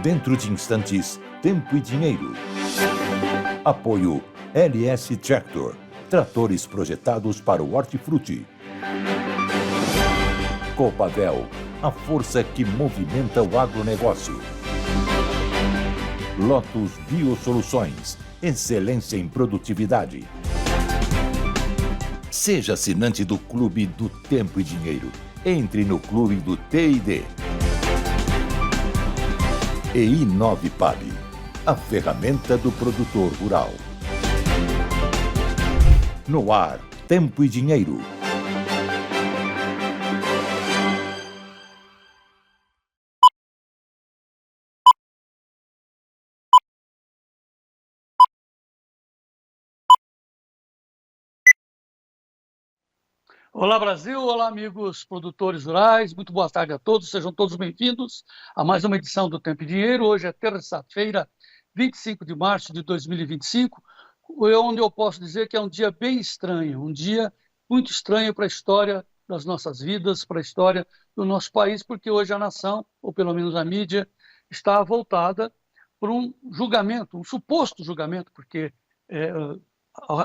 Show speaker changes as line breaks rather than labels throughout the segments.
Dentro de instantes, Tempo e Dinheiro. Apoio LS Tractor, tratores projetados para o hortifruti. Copabel, a força que movimenta o agronegócio. Lotus Biosoluções, excelência em produtividade. Seja assinante do Clube do Tempo e Dinheiro. Entre no Clube do T&D. E Inovipab, a ferramenta do produtor rural. No ar, Tempo e Dinheiro.
Olá, Brasil! Olá, amigos produtores rurais. Muito boa tarde a todos. Sejam todos bem-vindos a mais uma edição do Tempo e Dinheiro. Hoje é terça-feira, 25 de março de 2025, onde eu posso dizer que é um dia bem estranho, um dia muito estranho para a história das nossas vidas, para a história do nosso país, porque hoje a nação, ou pelo menos a mídia, está voltada por um julgamento, um suposto julgamento, porque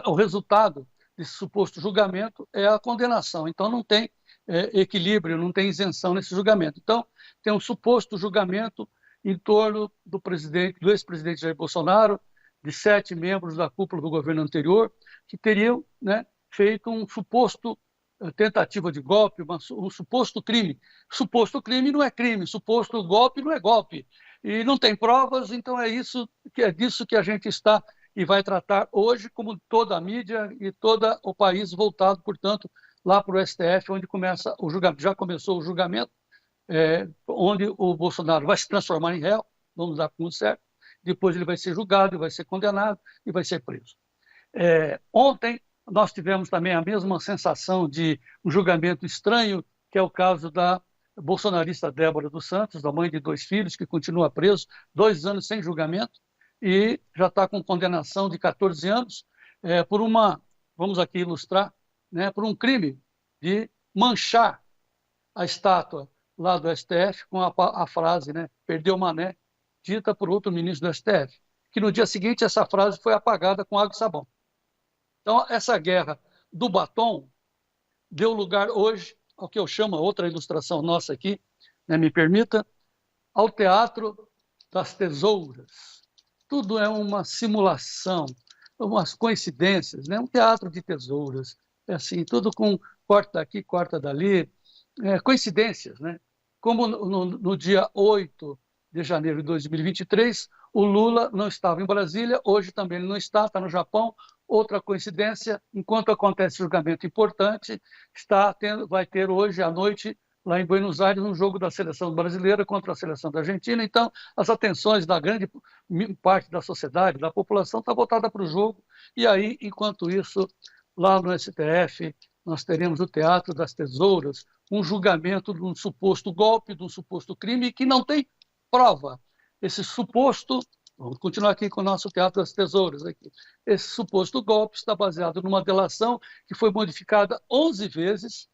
o resultado desse suposto julgamento é a condenação. Então, não tem equilíbrio, não tem isenção nesse julgamento. Então, tem um suposto julgamento em torno do ex-presidente Jair Bolsonaro, de 7 membros da cúpula do governo anterior, que teriam feito um suposto tentativa de golpe, um suposto crime. Suposto crime não é crime, suposto golpe não é golpe. E não tem provas, então é disso que a gente está e vai tratar hoje, como toda a mídia e todo o país voltado, portanto, lá para o STF, onde começa o julgamento. Já começou o julgamento, onde o Bolsonaro vai se transformar em réu, vamos dar como certo, depois ele vai ser julgado, vai ser condenado e vai ser preso. Ontem nós tivemos também a mesma sensação de um julgamento estranho, que é o caso da bolsonarista Débora dos Santos, da mãe de 2 filhos, que continua preso, 2 anos sem julgamento, e já está com condenação de 14 anos por vamos aqui ilustrar, por um crime de manchar a estátua lá do STF com a frase, perdeu mané, dita por outro ministro do STF, que no dia seguinte essa frase foi apagada com água e sabão. Então, essa guerra do batom deu lugar hoje ao que eu chamo, outra ilustração nossa aqui, me permita, ao teatro das tesouras. Tudo é uma simulação, umas coincidências, um teatro de tesouras, assim, tudo com corta daqui, corta dali, coincidências, Como no dia 8 de janeiro de 2023, o Lula não estava em Brasília, hoje também ele não está no Japão. Outra coincidência, enquanto acontece julgamento importante, vai ter hoje à noite, lá em Buenos Aires, um jogo da seleção brasileira contra a seleção da Argentina. Então, as atenções da grande parte da sociedade, da população, está voltada para o jogo. E aí, enquanto isso, lá no STF, nós teremos o Teatro das Tesouras, um julgamento de um suposto golpe, de um suposto crime, que não tem prova. Esse suposto... Vamos continuar aqui com o nosso Teatro das Tesouras. Aqui. Esse suposto golpe está baseado numa delação que foi modificada 11 vezes,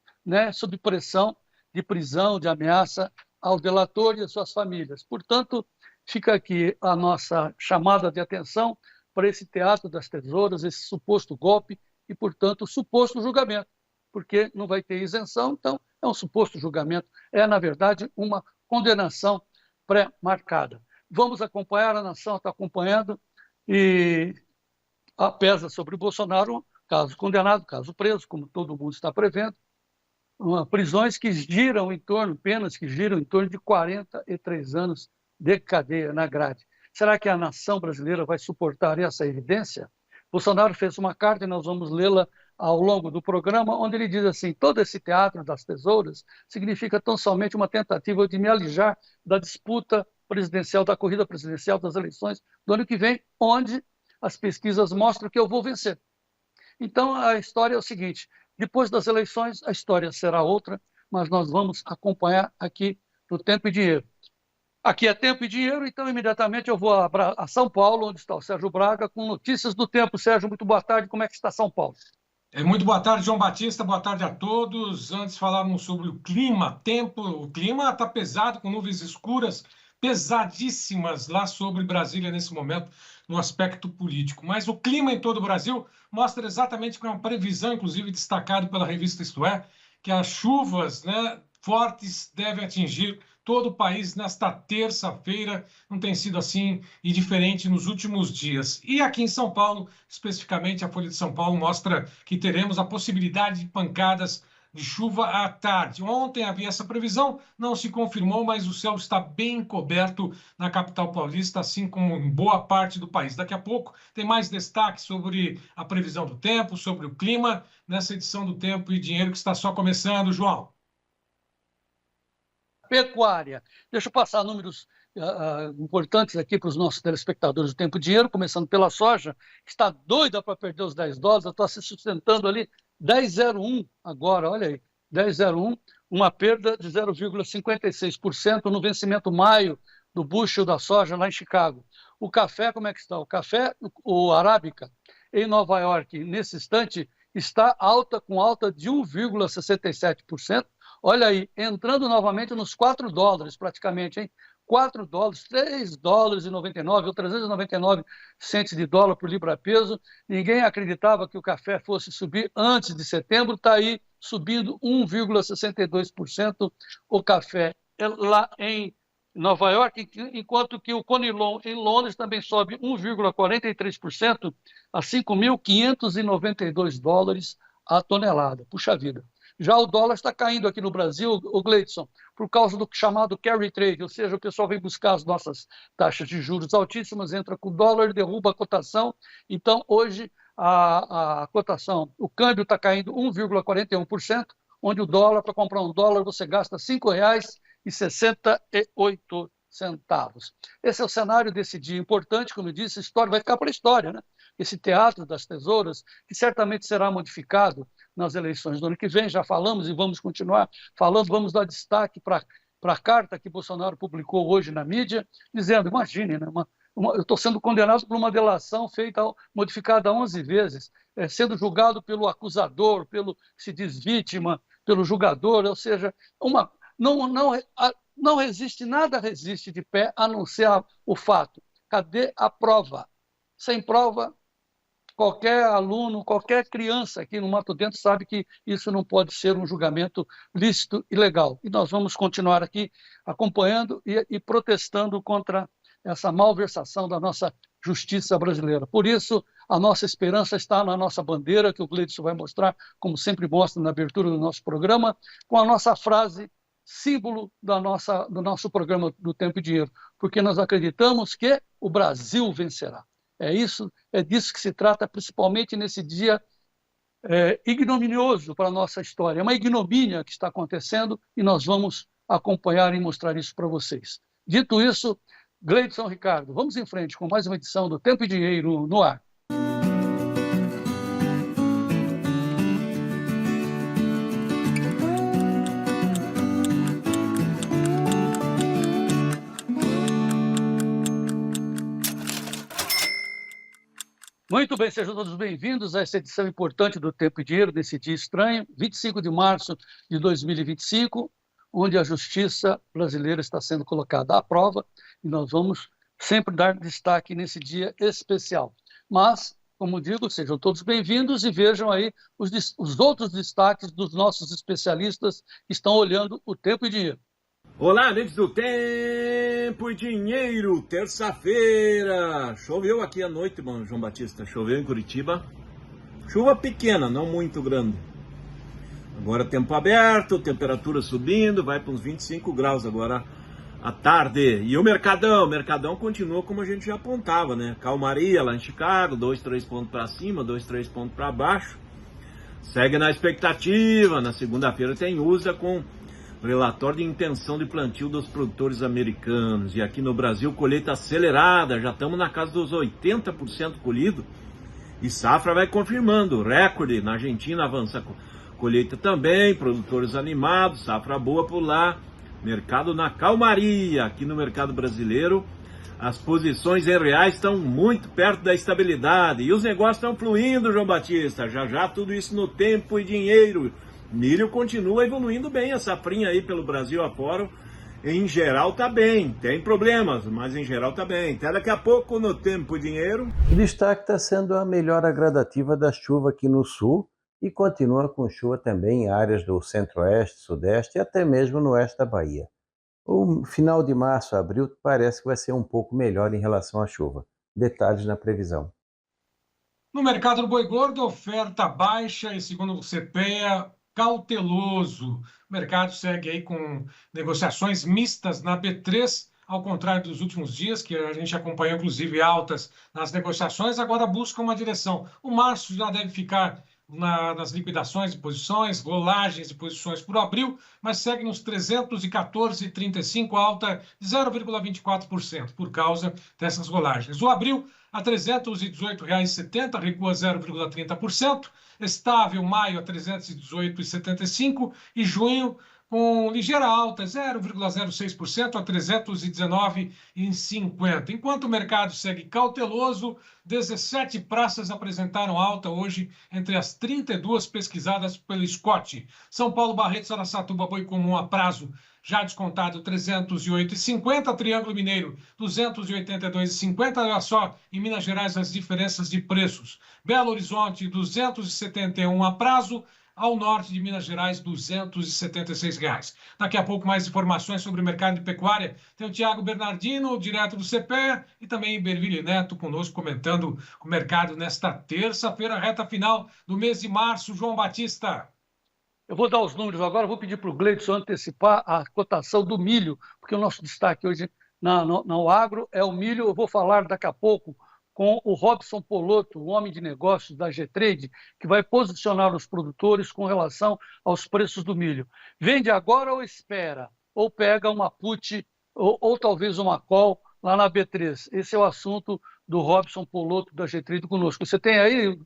sob pressão de prisão, de ameaça ao delator e às suas famílias. Portanto, fica aqui a nossa chamada de atenção para esse Teatro das Tesouras, esse suposto golpe e, portanto, suposto julgamento, porque não vai ter isenção, então é um suposto julgamento, na verdade, uma condenação pré-marcada. Vamos acompanhar, a nação está acompanhando e pesa sobre o Bolsonaro, caso condenado, caso preso, como todo mundo está prevendo, prisões que giram em torno, penas que giram em torno de 43 anos de cadeia na grade. Será que a nação brasileira vai suportar essa evidência? Bolsonaro fez uma carta e nós vamos lê-la ao longo do programa, onde ele diz assim: todo esse teatro das tesouras significa tão somente uma tentativa de me alijar da disputa presidencial, da corrida presidencial, das eleições do ano que vem, onde as pesquisas mostram que eu vou vencer. Então, a história é o seguinte: depois das eleições, a história será outra, mas nós vamos acompanhar aqui no Tempo e Dinheiro. Aqui é Tempo e Dinheiro, então imediatamente eu vou a São Paulo, onde está o Sérgio Braga, com notícias do tempo. Sérgio, muito boa tarde, como é que está São Paulo?
Muito boa tarde, João Batista, boa tarde a todos. Antes falávamos sobre o clima, tempo. O clima está pesado, com nuvens escuras, pesadíssimas lá sobre Brasília nesse momento, no aspecto político. Mas o clima em todo o Brasil mostra exatamente com uma previsão, inclusive destacado pela revista Isto É, que as chuvas, né, fortes devem atingir todo o país nesta terça-feira. Não tem sido assim e diferente nos últimos dias. E aqui em São Paulo, especificamente, a Folha de São Paulo mostra que teremos a possibilidade de pancadas de chuva à tarde. Ontem havia essa previsão, não se confirmou, mas o céu está bem coberto na capital paulista, assim como em boa parte do país. Daqui a pouco tem mais destaque sobre a previsão do tempo, sobre o clima, nessa edição do Tempo e Dinheiro que está só começando, João.
Pecuária. Deixa eu passar números importantes aqui para os nossos telespectadores do Tempo e Dinheiro, começando pela soja, que está doida para perder os $10, está se sustentando ali 10,01 agora, olha aí, 10,01, uma perda de 0,56% no vencimento maio do bushel da soja lá em Chicago. O café, como é que está? O café, o Arábica, em Nova York, nesse instante, está com alta de 1,67%. Olha aí, entrando novamente nos $4 praticamente, hein? $4, $3,99 ou 399 centos de dólar por libra-peso. Ninguém acreditava que o café fosse subir antes de setembro, está aí subindo 1,62% o café lá em Nova York, enquanto que o Conilon em Londres também sobe 1,43% a $5.592 a tonelada. Puxa vida. Já o dólar está caindo aqui no Brasil, o Gleidson, por causa do chamado carry trade, ou seja, o pessoal vem buscar as nossas taxas de juros altíssimas, entra com o dólar, derruba a cotação. Então, hoje, a cotação, o câmbio está caindo 1,41%, onde o dólar, para comprar um dólar, você gasta R$ 5,68. Esse é o cenário desse dia importante, como eu disse, a história vai ficar para a história, né? Esse teatro das tesouras, que certamente será modificado nas eleições do ano que vem, já falamos e vamos continuar falando, vamos dar destaque para a carta que Bolsonaro publicou hoje na mídia, dizendo, imagine, né, eu estou sendo condenado por uma delação modificada 11 vezes, sendo julgado pelo acusador, pelo que se diz vítima, pelo julgador, ou seja, não resiste, nada resiste de pé, a não ser o fato. Cadê a prova? Sem prova, qualquer aluno, qualquer criança aqui no Mato Dentro sabe que isso não pode ser um julgamento lícito e legal. E nós vamos continuar aqui acompanhando e protestando contra essa malversação da nossa justiça brasileira. Por isso, a nossa esperança está na nossa bandeira, que o Gleidson vai mostrar, como sempre mostra na abertura do nosso programa, com a nossa frase símbolo do nosso programa do Tempo e Dinheiro, porque nós acreditamos que o Brasil vencerá. É disso que se trata, principalmente nesse dia ignominioso para a nossa história. É uma ignomínia que está acontecendo e nós vamos acompanhar e mostrar isso para vocês. Dito isso, Gleidson Ricardo, vamos em frente com mais uma edição do Tempo e Dinheiro no ar. Muito bem, sejam todos bem-vindos a essa edição importante do Tempo e Dinheiro, desse dia estranho, 25 de março de 2025, onde a justiça brasileira está sendo colocada à prova, e nós vamos sempre dar destaque nesse dia especial. Mas, como digo, sejam todos bem-vindos e vejam aí os outros destaques dos nossos especialistas que estão olhando o Tempo e Dinheiro.
Olá, amigos do Tempo e Dinheiro, terça-feira. Choveu aqui à noite, mano, João Batista. Choveu em Curitiba. Chuva pequena, não muito grande. Agora tempo aberto, temperatura subindo, vai para uns 25 graus agora à tarde. E o Mercadão continua como a gente já apontava, né? Calmaria lá em Chicago, 2, 3 pontos para cima, 2, 3 pontos para baixo. Segue na expectativa, na segunda-feira tem USA com relatório de intenção de plantio dos produtores americanos. E aqui no Brasil, colheita acelerada, já estamos na casa dos 80% colhido. E safra vai confirmando, recorde. Na Argentina avança colheita também, produtores animados, safra boa por lá. Mercado na calmaria. Aqui no mercado brasileiro, As posições em reais estão muito perto da estabilidade e os negócios estão fluindo, João Batista. Já já tudo isso no Tempo e Dinheiro. Milho continua evoluindo bem, a safrinha aí pelo Brasil afora. Em geral tá bem, tem problemas, mas em geral tá bem. Até daqui a pouco no Tempo e Dinheiro.
O destaque está sendo a melhora gradativa da chuva aqui no sul e continua com chuva também em áreas do centro-oeste, sudeste e até mesmo no oeste da Bahia. O final de março, abril, parece que vai ser um pouco melhor em relação à chuva. Detalhes na previsão.
No mercado do boi gordo, oferta baixa e, segundo o CPEA, cauteloso. O mercado segue aí com negociações mistas na B3, ao contrário dos últimos dias, que a gente acompanhou, inclusive, altas nas negociações, agora busca uma direção. O março já deve ficar nas liquidações de posições, rolagens de posições por abril, mas segue nos 314,35, alta de 0,24% por causa dessas rolagens. O abril a R$ 318,70, recua 0,30%, estável maio a R$ 318,75 e junho com ligeira alta, 0,06% a R$ 319,50. Enquanto o mercado segue cauteloso, 17 praças apresentaram alta hoje entre as 32 pesquisadas pelo Scott. São Paulo, Barretos, Araçatuba, boi comum a prazo, já descontado R$ 308,50, Triângulo Mineiro R$ 282,50, olha só, em Minas Gerais as diferenças de preços. Belo Horizonte R$ 271 a prazo, ao norte de Minas Gerais, R$ 276. Daqui a pouco, mais informações sobre o mercado de pecuária. Tem o Tiago Bernardino, direto do CPE, e também Berville Neto conosco, comentando o mercado nesta terça-feira, reta final do mês de março. João Batista.
Eu vou dar os números agora, vou pedir para o Gleidson antecipar a cotação do milho, porque o nosso destaque hoje no agro é o milho. Eu vou falar daqui a pouco com o Robson Polotto, o homem de negócios da G-Trade, que vai posicionar os produtores com relação aos preços do milho. Vende agora ou espera? Ou pega uma put ou talvez uma call lá na B3? Esse é o assunto do Robson Polotto da G-Trade conosco. Você tem aí,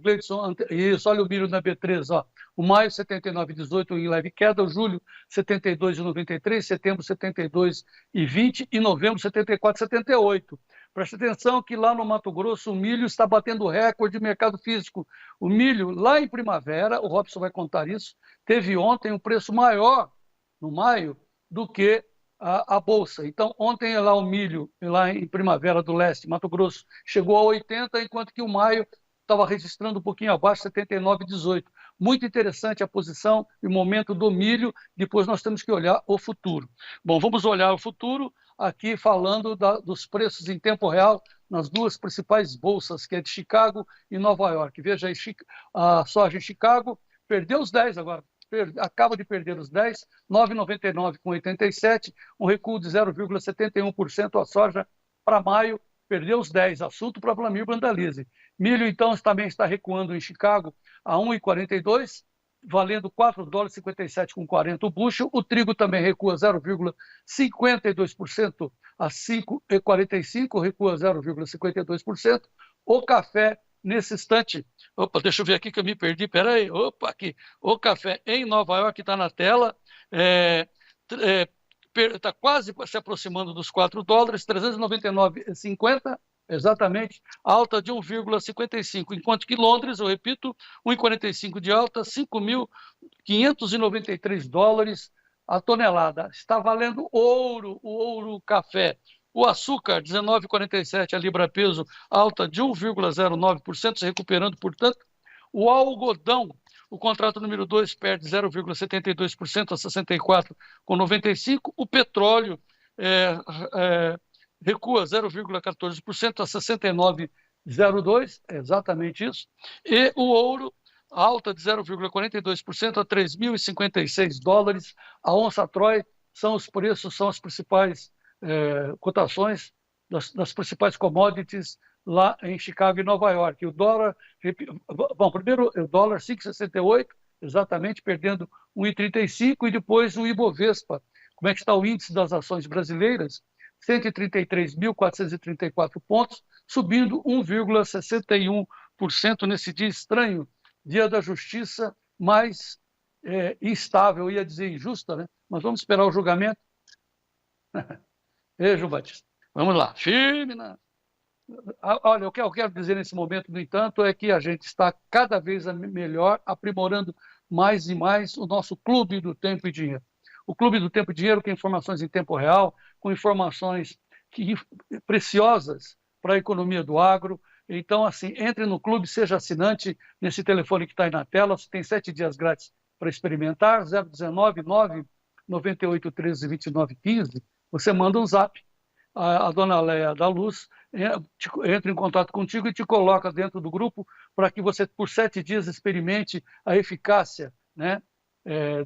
Gleidson, isso, olha o milho na B3, ó. O maio 79,18 em leve queda, o julho 72,93, setembro 72,20 e novembro 74,78. Preste atenção que lá no Mato Grosso o milho está batendo recorde de mercado físico. O milho lá em primavera, o Robson vai contar isso, teve ontem um preço maior no maio do que a bolsa. Então, ontem lá o milho, lá em Primavera do Leste, Mato Grosso, chegou a 80, enquanto que o maio estava registrando um pouquinho abaixo, 79,18. Muito interessante a posição e o momento do milho. Depois nós temos que olhar o futuro. Bom, vamos olhar o futuro aqui falando dos preços em tempo real nas duas principais bolsas, que é de Chicago e Nova York. Veja aí, a soja em Chicago perdeu os 10 agora. Acaba de perder os 10, 9,99,87, um recuo de 0,71%. A soja para maio perdeu os 10. Assunto para Vlamir Brandalize. Milho, então, também está recuando em Chicago a 1,42, valendo $4,57,40 o bushel. O trigo também recua 0,52% a 5,45, recua 0,52%. O café, nesse instante, deixa eu ver aqui que eu me perdi, peraí, aqui. O café em Nova York está na tela, está quase se aproximando dos $4, 399,50, exatamente, alta de 1,55, enquanto que Londres, eu repito, 1,45 de alta, $5.593 a tonelada. Está valendo ouro, o ouro café. O açúcar, 19,47 a libra-peso, alta de 1,09%, se recuperando, portanto. O algodão, o contrato número 2 perde 0,72% a 64,95%. O petróleo recua 0,14% a 69,02%, é exatamente isso. E o ouro, alta de 0,42% a $3.056. A onça Troy são os preços, são as principais cotações das principais commodities lá em Chicago e Nova York. O dólar, bom, primeiro o dólar 5,68, exatamente, perdendo 1,35, e depois o Ibovespa. Como é que está o índice das ações brasileiras? 133.434 pontos, subindo 1,61% nesse dia estranho, dia da justiça, mais instável, eu ia dizer injusta, né? Mas vamos esperar o julgamento. João Batista. Vamos lá, firme na... Olha, o que eu quero dizer nesse momento, no entanto, é que a gente está cada vez melhor, aprimorando mais e mais o nosso Clube do Tempo e Dinheiro. O Clube do Tempo e Dinheiro com informações em tempo real, com informações preciosas para a economia do agro. Então, assim, entre no clube, seja assinante nesse telefone que está aí na tela. Você tem 7 dias grátis para experimentar, 019 998 13 29 15. Você manda um zap, a dona Léa da Luz entra em contato contigo e te coloca dentro do grupo para que você, por 7 dias, experimente a eficácia, né,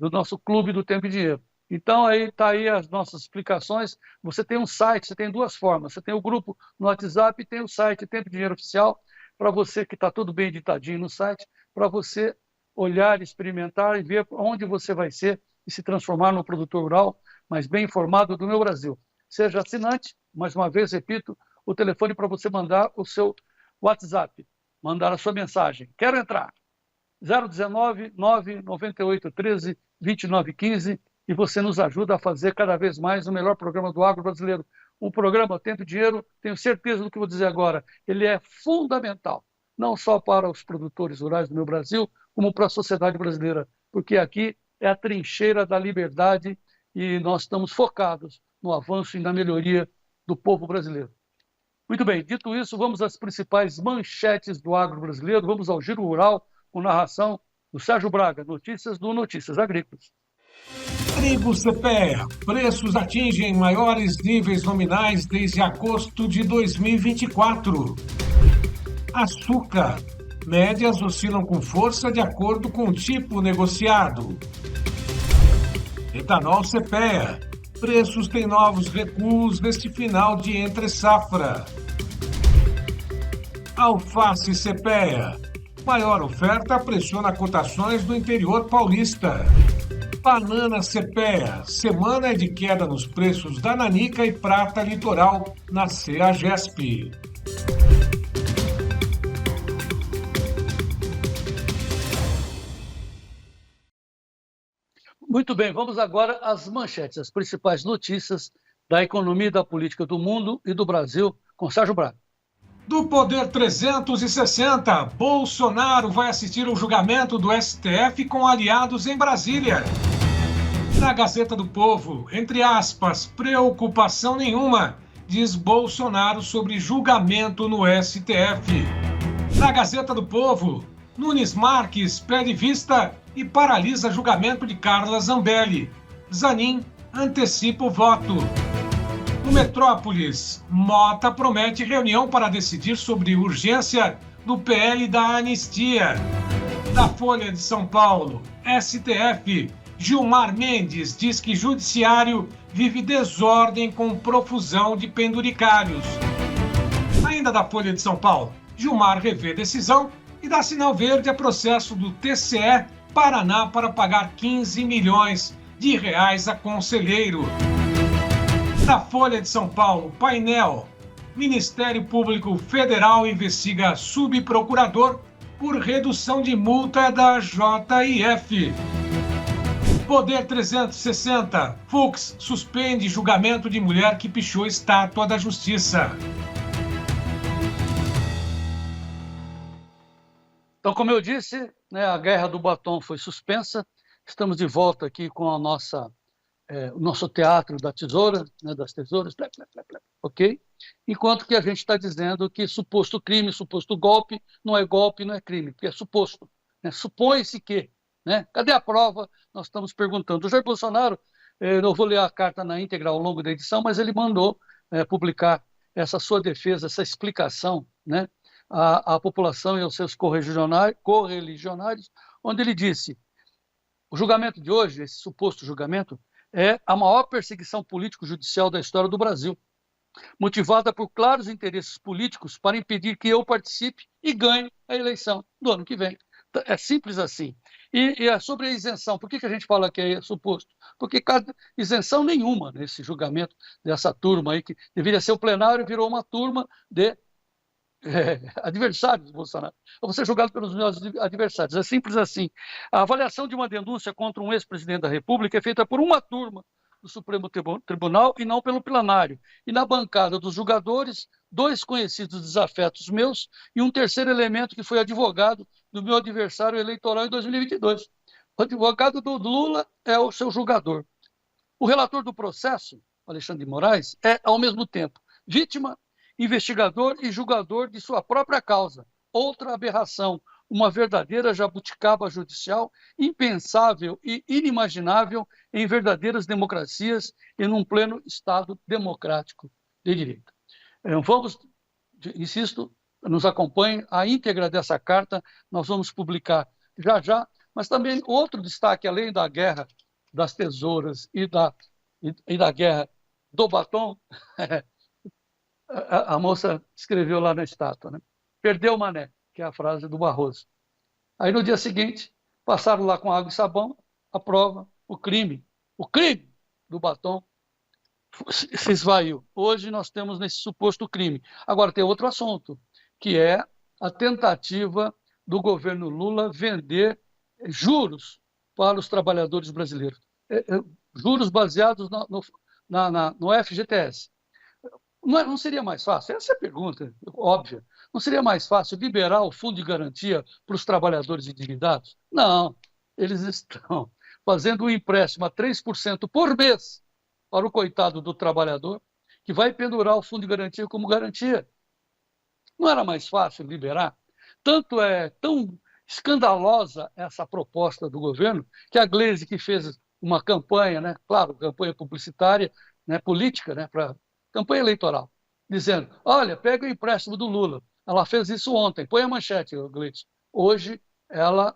do nosso Clube do Tempo e Dinheiro. Então, aí está aí as nossas explicações. Você tem um site, você tem 2 formas. Você tem o grupo no WhatsApp e tem o site Tempo e Dinheiro Oficial, para você que está tudo bem editadinho no site, para você olhar, experimentar e ver onde você vai ser e se transformar no produtor rural mais bem informado do meu Brasil. Seja assinante, mais uma vez, repito, o telefone para você mandar o seu WhatsApp, mandar a sua mensagem. Quero entrar. 019 998 13 29 15 e você nos ajuda a fazer cada vez mais o melhor programa do agro brasileiro. Um programa Tempo e Dinheiro, tenho certeza do que vou dizer agora, ele é fundamental, não só para os produtores rurais do meu Brasil, como para a sociedade brasileira, porque aqui é a trincheira da liberdade e nós estamos focados no avanço e na melhoria do povo brasileiro. Muito bem, dito isso, vamos às principais manchetes do agro brasileiro, vamos ao Giro Rural, com narração do Sérgio Braga, notícias do Notícias Agrícolas.
Trigo CPEA. Preços atingem maiores níveis nominais desde agosto de 2024. Açúcar. Médias oscilam com força de acordo com o tipo negociado. Etanol CPEA. Preços têm novos recuos neste final de entre-safra. Alface CPEA. Maior oferta pressiona cotações do interior paulista. Banana CPEA. Semana de queda nos preços da nanica e prata litoral na CEAGESP.
Muito bem, vamos agora às manchetes, as principais notícias da economia e da política do mundo e do Brasil, com Sérgio Braga.
Do Poder 360, Bolsonaro vai assistir ao julgamento do STF com aliados em Brasília. Na Gazeta do Povo, entre aspas, preocupação nenhuma, diz Bolsonaro sobre julgamento no STF. Na Gazeta do Povo, Nunes Marques pede vista e paralisa julgamento de Carla Zambelli. Zanin antecipa o voto. No Metrópolis, Mota promete reunião para decidir sobre urgência do PL da anistia. Da Folha de São Paulo, STF, Gilmar Mendes diz que judiciário vive desordem com profusão de penduricários. Ainda da Folha de São Paulo, Gilmar revê decisão e dá sinal verde a processo do TCE Paraná para pagar 15 milhões de reais a conselheiro. Da Folha de São Paulo, painel. Ministério Público Federal investiga subprocurador por redução de multa da JIF. Poder 360. Fux suspende julgamento de mulher que pichou estátua da Justiça.
Então, como eu disse, né, a guerra do batom foi suspensa. Estamos de volta aqui com a o nosso teatro da tesoura, né, das tesouras, ok? Enquanto que a gente está dizendo que suposto crime, suposto golpe, não é crime, porque é suposto. Né? Supõe-se que. Né? Cadê a prova? Nós estamos perguntando. O Jair Bolsonaro, eu vou ler a carta na íntegra ao longo da edição, mas ele mandou publicar essa sua defesa, essa explicação, né, à população e aos seus correligionários, onde ele disse: o julgamento de hoje, esse suposto julgamento, é a maior perseguição político-judicial da história do Brasil, motivada por claros interesses políticos para impedir que eu participe e ganhe a eleição do ano que vem. É simples assim. E sobre a isenção, por que a gente fala que é suposto? Porque isenção nenhuma nesse julgamento dessa turma aí, que deveria ser o plenário, virou uma turma de adversários do Bolsonaro. Eu vou ser julgado pelos meus adversários. É simples assim. A avaliação de uma denúncia contra um ex-presidente da República é feita por uma turma do Supremo Tribunal e não pelo plenário. E na bancada dos julgadores, 2 conhecidos desafetos meus e um terceiro elemento que foi advogado do meu adversário eleitoral em 2022. O advogado do Lula é o seu julgador. O relator do processo, Alexandre de Moraes, é, ao mesmo tempo, vítima, investigador e julgador de sua própria causa. Outra aberração, uma verdadeira jabuticaba judicial, impensável e inimaginável em verdadeiras democracias e num pleno Estado democrático de direito. Vamos, insisto, nos acompanhe a íntegra dessa carta, nós vamos publicar já, mas também outro destaque, além da guerra das tesouras e da guerra do batom, a moça escreveu lá na estátua, né? Perdeu o mané, que é a frase do Barroso. Aí no dia seguinte, passaram lá com água e sabão, a prova, o crime do batom se esvaiu. Hoje nós temos nesse suposto crime. Agora tem outro assunto, que é a tentativa do governo Lula vender juros para os trabalhadores brasileiros. Juros baseados no FGTS. Não seria mais fácil? Essa é a pergunta, óbvia. Não seria mais fácil liberar o fundo de garantia para os trabalhadores endividados? Não, eles estão fazendo um empréstimo a 3% por mês para o coitado do trabalhador, que vai pendurar o fundo de garantia como garantia. Não era mais fácil liberar? Tanto é tão escandalosa essa proposta do governo, que a Gleisi, que fez uma campanha, né, claro, campanha publicitária, né, política, né, para campanha eleitoral, dizendo, olha, pega o empréstimo do Lula. Ela fez isso ontem, põe a manchete, Gleisi. Hoje, ela...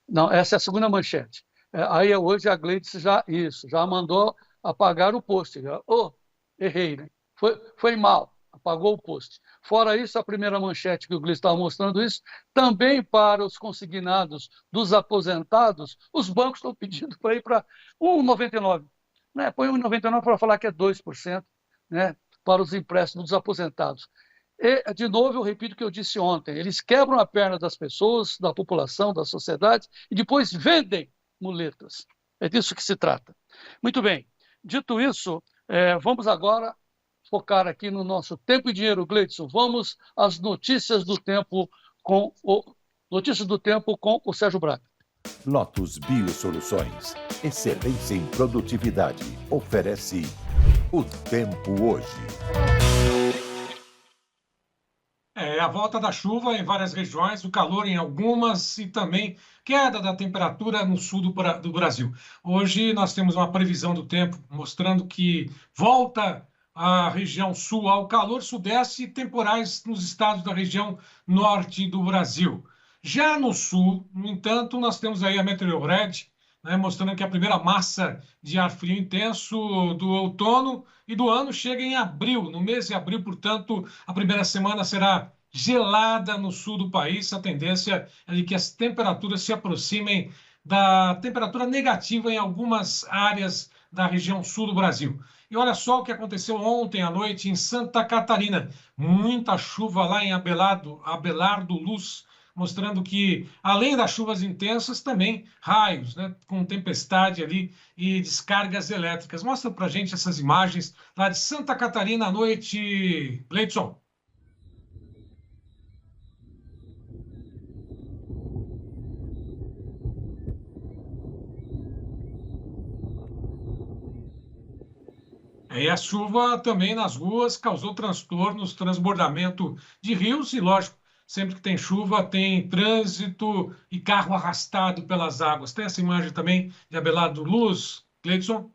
Não, essa é a segunda manchete. Aí hoje a Gleisi já mandou apagar o post. Errei, né? Foi mal, apagou o post. Fora isso, a primeira manchete que o Gleisi estava mostrando isso, também para os consignados dos aposentados, os bancos estão pedindo para ir para 1,99. Né? Põe 1,99 para falar que é 2%, né? Para os empréstimos dos aposentados. E, de novo, eu repito o que eu disse ontem, eles quebram a perna das pessoas, da população, da sociedade, e depois vendem muletas. É disso que se trata. Muito bem, dito isso, vamos agora focar aqui no nosso Tempo e Dinheiro, Gleidson. Vamos às notícias do tempo com o Sérgio Braga.
Lotus Biosoluções, excelência em produtividade, oferece o tempo hoje.
A volta da chuva em várias regiões, o calor em algumas e também queda da temperatura no sul do Brasil. Hoje nós temos uma previsão do tempo mostrando que volta a região sul ao calor, sudeste e temporais nos estados da região norte do Brasil. Já no sul, no entanto, nós temos aí a Meteorred, né, mostrando que a primeira massa de ar frio intenso do outono e do ano chega em abril. No mês de abril, portanto, a primeira semana será gelada no sul do país. A tendência é de que as temperaturas se aproximem da temperatura negativa em algumas áreas da região sul do Brasil. E olha só o que aconteceu ontem à noite em Santa Catarina. Muita chuva lá em Abelardo Luz, mostrando que, além das chuvas intensas, também raios, né, com tempestade ali e descargas elétricas. Mostra para a gente essas imagens lá de Santa Catarina à noite, Gleidson. E a chuva também nas ruas causou transtornos, transbordamento de rios e, lógico, sempre que tem chuva, tem trânsito e carro arrastado pelas águas. Tem essa imagem também de Abelardo Luz, Gleidson?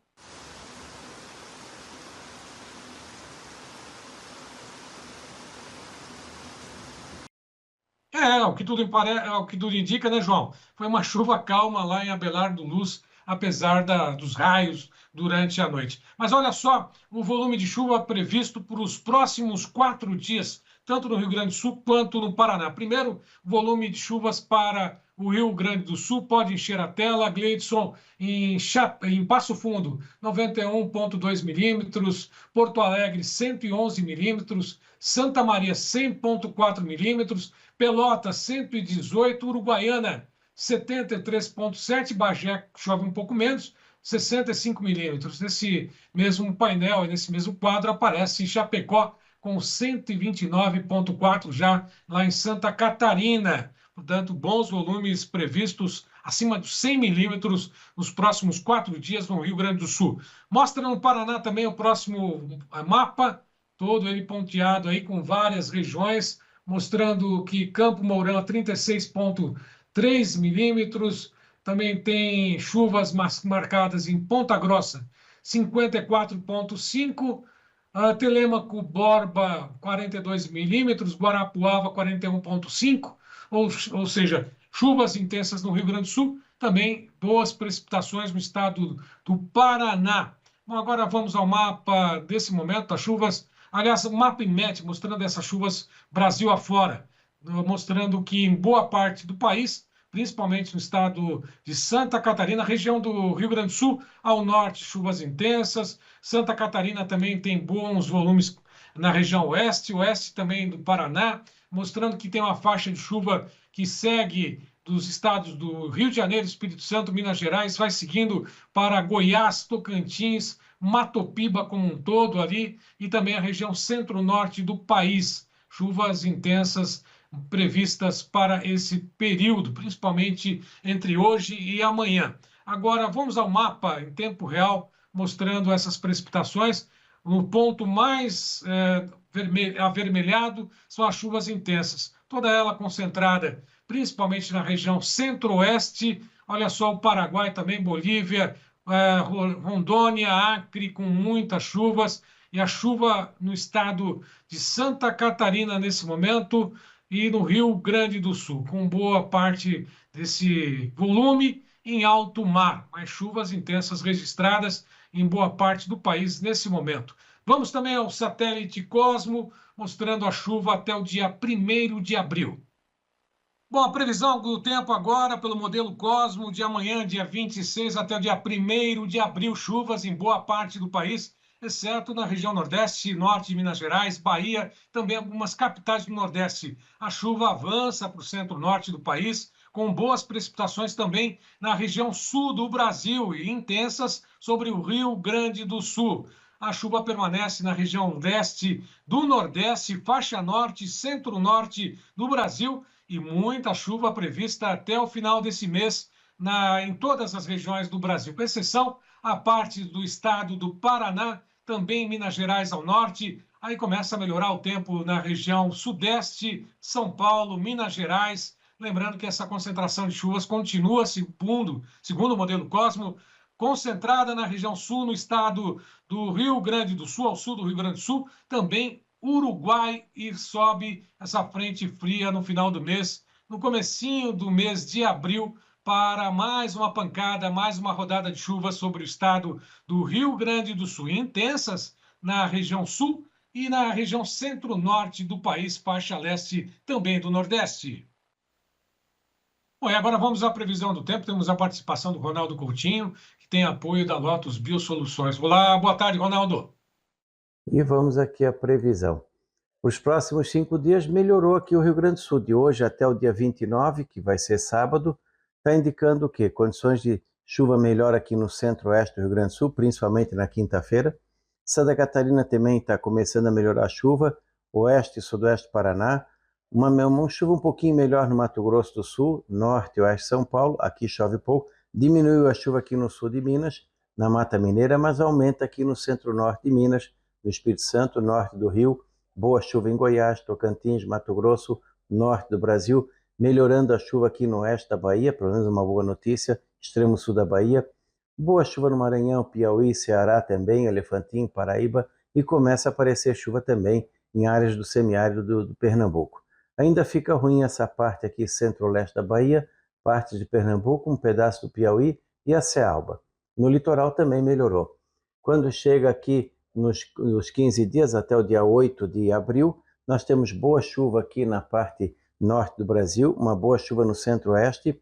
O que tudo indica, né, João? Foi uma chuva calma lá em Abelardo Luz, apesar dos raios durante a noite. Mas olha só o volume de chuva previsto para os próximos 4 dias, tanto no Rio Grande do Sul quanto no Paraná. Primeiro, volume de chuvas para o Rio Grande do Sul, pode encher a tela, Gleidson, em Passo Fundo, 91,2 milímetros, Porto Alegre, 111 milímetros, Santa Maria, 100,4 milímetros, Pelotas, 118, Uruguaiana, 73,7, Bagé chove um pouco menos, 65 milímetros. Nesse mesmo painel, nesse mesmo quadro, aparece Chapecó com 129,4 já lá em Santa Catarina. Portanto, bons volumes previstos acima dos 100 milímetros nos próximos 4 dias no Rio Grande do Sul. Mostra no Paraná também o próximo mapa, todo ele ponteado aí com várias regiões, mostrando que Campo Mourão 36,3 milímetros, também tem chuvas marcadas em Ponta Grossa, 54,5, Telêmaco Borba, 42 milímetros, Guarapuava, 41,5, ou seja, chuvas intensas no Rio Grande do Sul, também boas precipitações no estado do Paraná. Bom, agora vamos ao mapa desse momento, as chuvas, aliás, o mapa IMET, mostrando essas chuvas Brasil afora, mostrando que em boa parte do país, principalmente no estado de Santa Catarina, região do Rio Grande do Sul, ao norte, chuvas intensas. Santa Catarina também tem bons volumes na região oeste também do Paraná, mostrando que tem uma faixa de chuva que segue dos estados do Rio de Janeiro, Espírito Santo, Minas Gerais, vai seguindo para Goiás, Tocantins, Mato Piba como um todo ali, e também a região centro-norte do país. Chuvas intensas previstas para esse período, principalmente entre hoje e amanhã. Agora, vamos ao mapa em tempo real, mostrando essas precipitações. O ponto mais avermelhado são as chuvas intensas, toda ela concentrada principalmente na região centro-oeste. Olha só, o Paraguai também, Bolívia, Rondônia, Acre, com muitas chuvas, e a chuva no estado de Santa Catarina nesse momento, e no Rio Grande do Sul, com boa parte desse volume em alto mar, mas chuvas intensas registradas em boa parte do país nesse momento. Vamos também ao satélite Cosmo, mostrando a chuva até o dia 1º de abril. Bom, a previsão do tempo agora, pelo modelo Cosmo, de amanhã, dia 26, até o dia 1º de abril, chuvas em boa parte do país, exceto na região Nordeste e Norte de Minas Gerais, Bahia, também algumas capitais do Nordeste. A chuva avança para o centro-norte do país, com boas precipitações também na região sul do Brasil e intensas sobre o Rio Grande do Sul. A chuva permanece na região leste do Nordeste, faixa norte e centro-norte do Brasil, e muita chuva prevista até o final desse mês em todas as regiões do Brasil, com exceção a parte do estado do Paraná, também Minas Gerais ao norte. Aí começa a melhorar o tempo na região sudeste, São Paulo, Minas Gerais. Lembrando que essa concentração de chuvas continua, segundo o modelo Cosmo, concentrada na região sul, no estado do Rio Grande do Sul, ao sul do Rio Grande do Sul, também Uruguai, e sobe essa frente fria no final do mês, no comecinho do mês de abril, para mais uma pancada, mais uma rodada de chuva sobre o estado do Rio Grande do Sul, intensas na região sul e na região centro-norte do país, faixa leste também do Nordeste. Bom, e agora vamos à previsão do tempo. Temos a participação do Ronaldo Coutinho, que tem apoio da Lotus Biosoluções. Olá, boa tarde, Ronaldo.
E vamos aqui à previsão. Os próximos 5 dias melhorou aqui o Rio Grande do Sul, de hoje até o dia 29, que vai ser sábado, está indicando o quê? Condições de chuva melhor aqui no centro-oeste do Rio Grande do Sul, principalmente na quinta-feira. Santa Catarina também está começando a melhorar a chuva, oeste e sudoeste do Paraná. Uma chuva um pouquinho melhor no Mato Grosso do Sul, norte e oeste de São Paulo, aqui chove pouco. Diminuiu a chuva aqui no sul de Minas, na Mata Mineira, mas aumenta aqui no centro-norte de Minas, no Espírito Santo, norte do Rio. Boa chuva em Goiás, Tocantins, Mato Grosso, norte do Brasil, melhorando a chuva aqui no oeste da Bahia, pelo menos uma boa notícia, extremo sul da Bahia. Boa chuva no Maranhão, Piauí, Ceará também, Elefantim, Paraíba, e começa a aparecer chuva também em áreas do semiárido do Pernambuco. Ainda fica ruim essa parte aqui centro-leste da Bahia, parte de Pernambuco, um pedaço do Piauí e a Cealba. No litoral também melhorou. Quando chega aqui nos 15 dias, até o dia 8 de abril, nós temos boa chuva aqui na parte norte do Brasil, uma boa chuva no centro-oeste.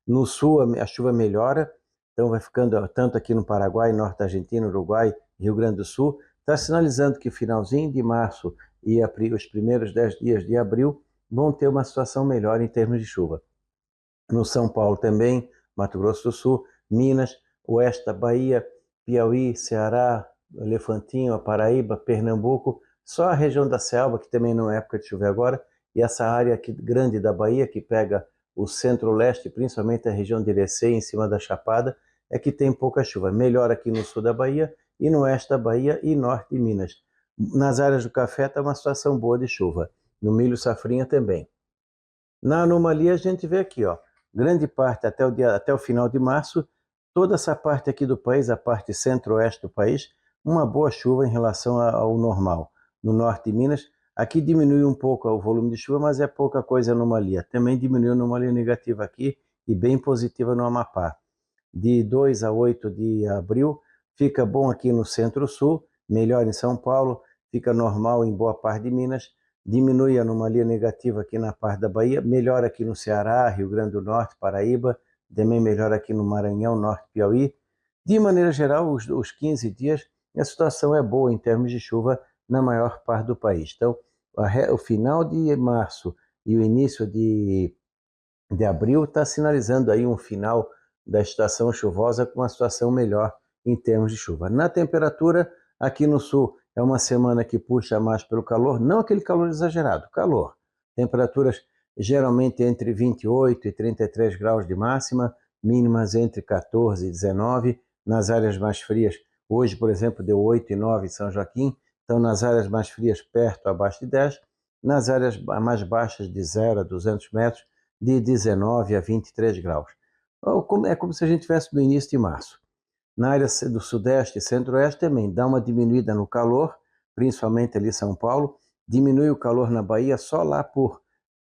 No sul a chuva melhora, então vai ficando tanto aqui no Paraguai, norte da Argentina, Uruguai, Rio Grande do Sul. Está sinalizando que finalzinho de março e os primeiros 10 dias de abril vão ter uma situação melhor em termos de chuva. No São Paulo também, Mato Grosso do Sul, Minas, oeste da Bahia, Piauí, Ceará, Elefantinho, a Paraíba, Pernambuco, só a região da Selva, que também não é época de chover agora, e essa área aqui grande da Bahia, que pega o centro-leste, principalmente a região de Irecê, em cima da Chapada, é que tem pouca chuva. Melhor aqui no sul da Bahia, e no oeste da Bahia e norte de Minas. Nas áreas do café está uma situação boa de chuva. No milho safrinha também. Na anomalia a gente vê aqui, ó, grande parte até o final de março, toda essa parte aqui do país, a parte centro-oeste do país, uma boa chuva em relação ao normal. No norte de Minas, aqui diminui um pouco o volume de chuva, mas é pouca coisa anomalia. Também diminuiu a anomalia negativa aqui e bem positiva no Amapá. De 2 a 8 de abril, fica bom aqui no centro-sul, melhor em São Paulo, fica normal em boa parte de Minas, diminui a anomalia negativa aqui na parte da Bahia, melhor aqui no Ceará, Rio Grande do Norte, Paraíba, também melhor aqui no Maranhão, Norte Piauí. De maneira geral, os 15 dias, a situação é boa em termos de chuva na maior parte do país. Então, o final de março e o início de abril está sinalizando aí um final da estação chuvosa com uma situação melhor em termos de chuva. Na temperatura, aqui no sul, é uma semana que puxa mais pelo calor, não aquele calor exagerado, calor. Temperaturas geralmente entre 28 e 33 graus de máxima, mínimas entre 14 e 19. Nas áreas mais frias, hoje, por exemplo, deu 8 e 9 em São Joaquim, então nas áreas mais frias, perto, abaixo de 10. Nas áreas mais baixas, de 0 a 200 metros, de 19 a 23 graus. É como se a gente estivesse no início de março. Na área do sudeste e centro-oeste também dá uma diminuída no calor, principalmente ali em São Paulo, diminui o calor na Bahia só lá por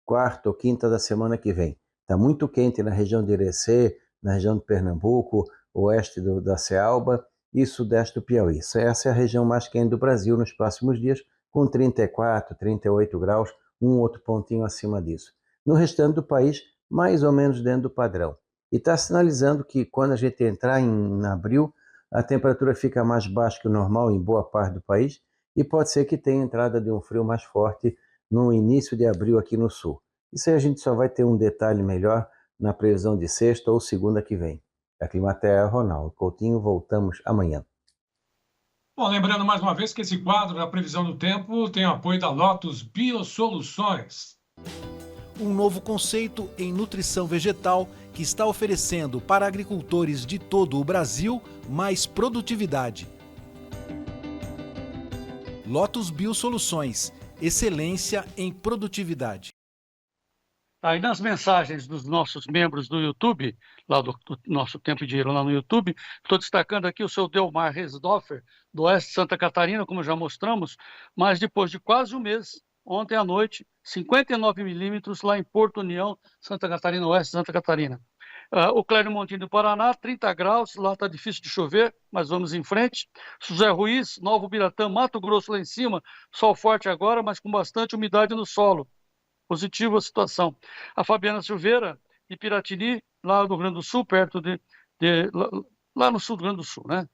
quarta ou quinta da semana que vem. Está muito quente na região de Irecê, na região de Pernambuco, oeste da Cealba e sudeste do Piauí. Essa é a região mais quente do Brasil nos próximos dias, com 34, 38 graus, um outro pontinho acima disso. No restante do país, mais ou menos dentro do padrão. E está sinalizando que quando a gente entrar em abril, a temperatura fica mais baixa que o normal em boa parte do país e pode ser que tenha entrada de um frio mais forte no início de abril aqui no sul. Isso aí a gente só vai ter um detalhe melhor na previsão de sexta ou segunda que vem. Da Climatea, Ronaldo Coutinho, voltamos amanhã.
Bom, lembrando mais uma vez que esse quadro da previsão do tempo tem o apoio da Lotus Biosoluções.
Um novo conceito em nutrição vegetal que está oferecendo para agricultores de todo o Brasil mais produtividade. Lotus Biosoluções, excelência em produtividade.
Aí nas mensagens dos nossos membros do YouTube, lá do nosso Tempo e Dinheiro lá no YouTube, estou destacando aqui o seu Delmar Resdorfer, do oeste de Santa Catarina, como já mostramos, mas depois de quase um mês, ontem à noite, 59 milímetros lá em Porto União, Santa Catarina, oeste de Santa Catarina. O Clério Montinho do Paraná, 30 graus, lá está difícil de chover, mas vamos em frente. José Ruiz, Novo Biratã, Mato Grosso lá em cima, sol forte agora, mas com bastante umidade no solo. Positiva a situação. A Fabiana Silveira, de Piratini, lá no Rio Grande do Sul, perto lá no sul do Rio Grande do Sul, né?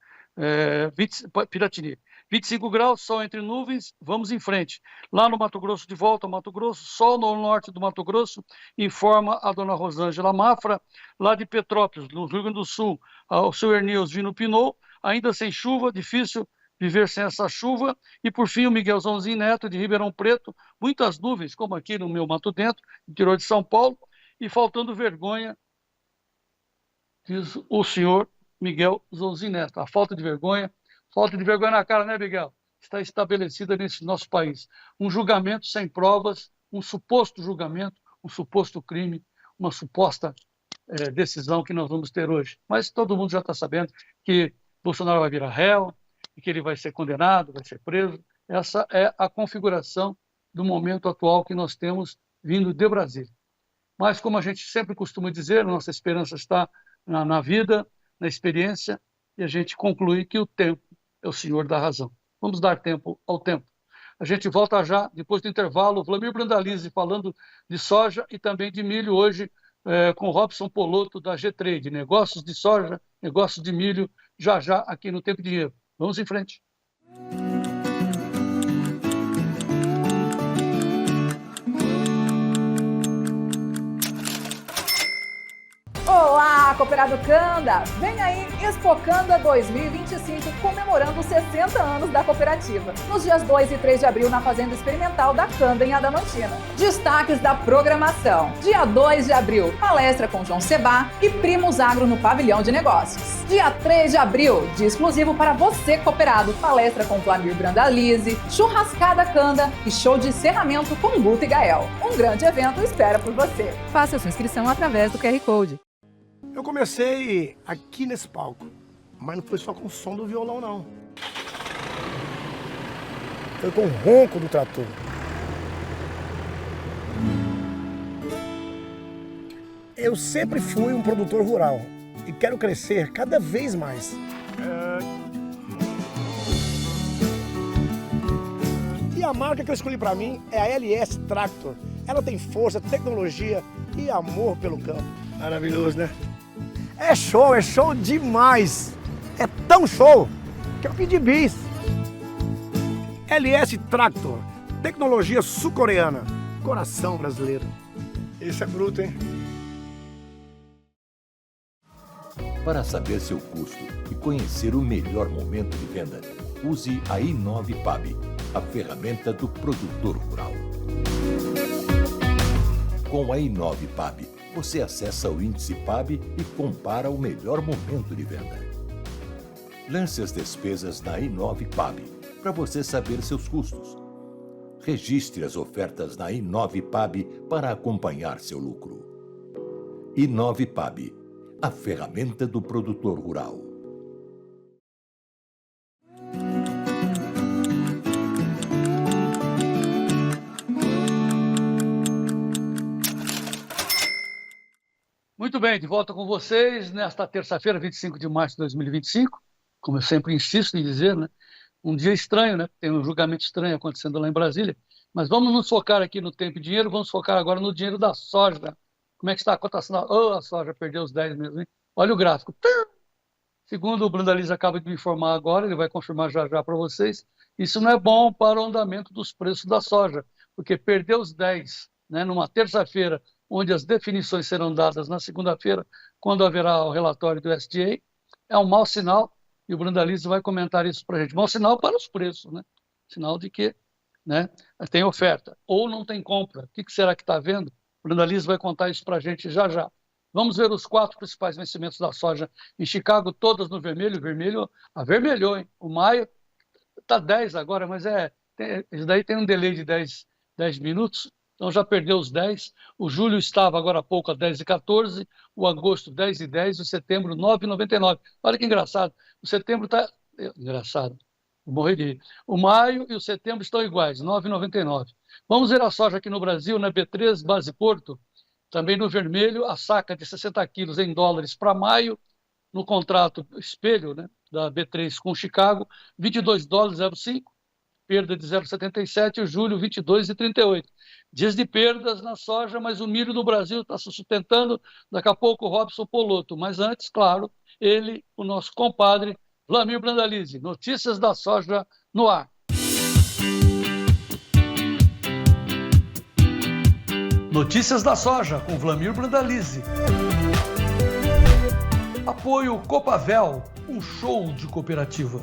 Piratini. 25 graus, sol entre nuvens, vamos em frente. Lá no Mato Grosso, de volta ao Mato Grosso, sol no norte do Mato Grosso, informa a dona Rosângela Mafra, lá de Petrópolis, no Rio Grande do Sul, o seu Erneus Vino Pinot, ainda sem chuva, difícil viver sem essa chuva. E por fim o Miguelzãozinho Neto, de Ribeirão Preto, muitas nuvens, como aqui no meu Mato Dentro, interior de São Paulo, e faltando vergonha, diz o senhor Miguel Zonzinho Neto. A falta de vergonha na cara, né, Miguel? Está estabelecida nesse nosso país. Um julgamento sem provas, um suposto julgamento, um suposto crime, uma suposta decisão que nós vamos ter hoje. Mas todo mundo já está sabendo que Bolsonaro vai virar réu, e que ele vai ser condenado, vai ser preso. Essa é a configuração do momento atual que nós temos vindo de Brasília. Mas, como a gente sempre costuma dizer, nossa esperança está na vida, na experiência, e a gente conclui que o tempo é o senhor da razão. Vamos dar tempo ao tempo. A gente volta já, depois do intervalo, Vlamir Brandalize falando de soja e também de milho hoje, com Robson Poloto, da G-Trade. Negócios de soja, negócios de milho, já aqui no Tempo e Dinheiro. Vamos em frente.
Olá, Cooperado Canda! Vem aí Expo Canda 2025, comemorando os 60 anos da cooperativa. Nos dias 2 e 3 de abril, na Fazenda Experimental da Canda, em Adamantina. Destaques da programação. Dia 2 de abril, palestra com João Sebá e Primos Agro no Pavilhão de Negócios. Dia 3 de abril, dia exclusivo para você cooperado, palestra com Vlamir Brandalize, churrascada Canda e show de encerramento com Guto e Gael. Um grande evento espera por você. Faça sua inscrição através do QR Code.
Eu comecei aqui nesse palco, mas não foi só com o som do violão, não. Foi com o ronco do trator. Eu sempre fui um produtor rural e quero crescer cada vez mais. E a marca que eu escolhi para mim é a LS Tractor. Ela tem força, tecnologia e amor pelo campo. Maravilhoso, né? É show demais! É tão show que eu pedi bis. LS Tractor, tecnologia sul-coreana, coração brasileiro. Esse é bruto, hein?
Para saber seu custo e conhecer o melhor momento de venda, use a i9PAB, a ferramenta do produtor rural. Com a i9PAB, você acessa o índice PAB e compara o melhor momento de venda. Lance as despesas na i9PAB para você saber seus custos. Registre as ofertas na i9PAB para acompanhar seu lucro. i9PAB, a ferramenta do produtor rural.
Muito bem, de volta com vocês nesta terça-feira, 25 de março de 2025, como eu sempre insisto em dizer, né? Um dia estranho, né? Tem um julgamento estranho acontecendo lá em Brasília, mas vamos nos focar aqui no tempo e dinheiro, vamos focar agora no dinheiro da soja. Como é que está a cotação? A soja perdeu os 10 mesmo, hein? Olha o gráfico. Segundo o Brandalize acaba de me informar agora, ele vai confirmar já já para vocês, isso não é bom para o andamento dos preços da soja, porque perder os 10, né, numa terça-feira, onde as definições serão dadas na segunda-feira, quando haverá o relatório do SDA, é um mau sinal, e o Brandalize vai comentar isso para a gente. Mau sinal para os preços, né? Sinal de que, né, tem oferta, ou não tem compra. O que será que está vendo? O Brandalize vai contar isso para a gente já já. Vamos ver os 4 principais vencimentos da soja em Chicago, todas no vermelho. O vermelho avermelhou, hein? O maio está 10 agora, mas isso daí tem um delay de 10 minutos, então já perdeu os 10. O julho estava agora há pouco a 10,14, o agosto 10,10, o setembro 9,99. Olha que engraçado, o setembro está... Engraçado, vou morrer de rir. O maio e o setembro estão iguais, 9,99. Vamos ver a soja aqui no Brasil, na B3, base Porto, também no vermelho, a saca de 60 quilos em dólares para maio, no contrato espelho, né, da B3 com Chicago, 22 dólares 0,5, perda de 0,77, o julho 22,38. Dias de perdas na soja, mas o milho no Brasil está se sustentando, daqui a pouco o Robson Poloto, mas antes, claro, ele, o nosso compadre, Vlamir Brandalize, notícias da soja no ar. Notícias da soja com Vlamir Brandalize. Apoio Copavel, um show de cooperativa.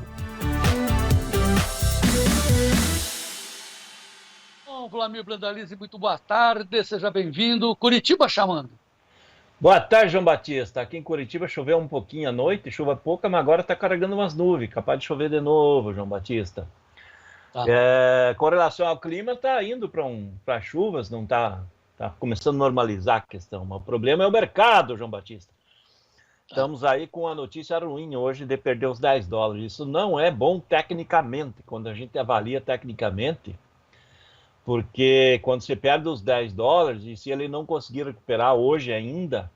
Bom, Vlamir Brandalize, muito boa tarde, seja bem-vindo. Curitiba chamando.
Boa tarde, João Batista. Aqui em Curitiba choveu um pouquinho à noite, chuva pouca, mas agora está carregando umas nuvens, capaz de chover de novo, João Batista.
Tá.
Com relação ao clima, está indo para chuvas, não está começando a normalizar a questão. Mas o problema é o mercado, João Batista. Estamos aí com a notícia ruim hoje de perder os 10 dólares. Isso não é bom tecnicamente, quando a gente avalia tecnicamente, porque quando você perde os 10 dólares, e se ele não conseguir recuperar hoje ainda,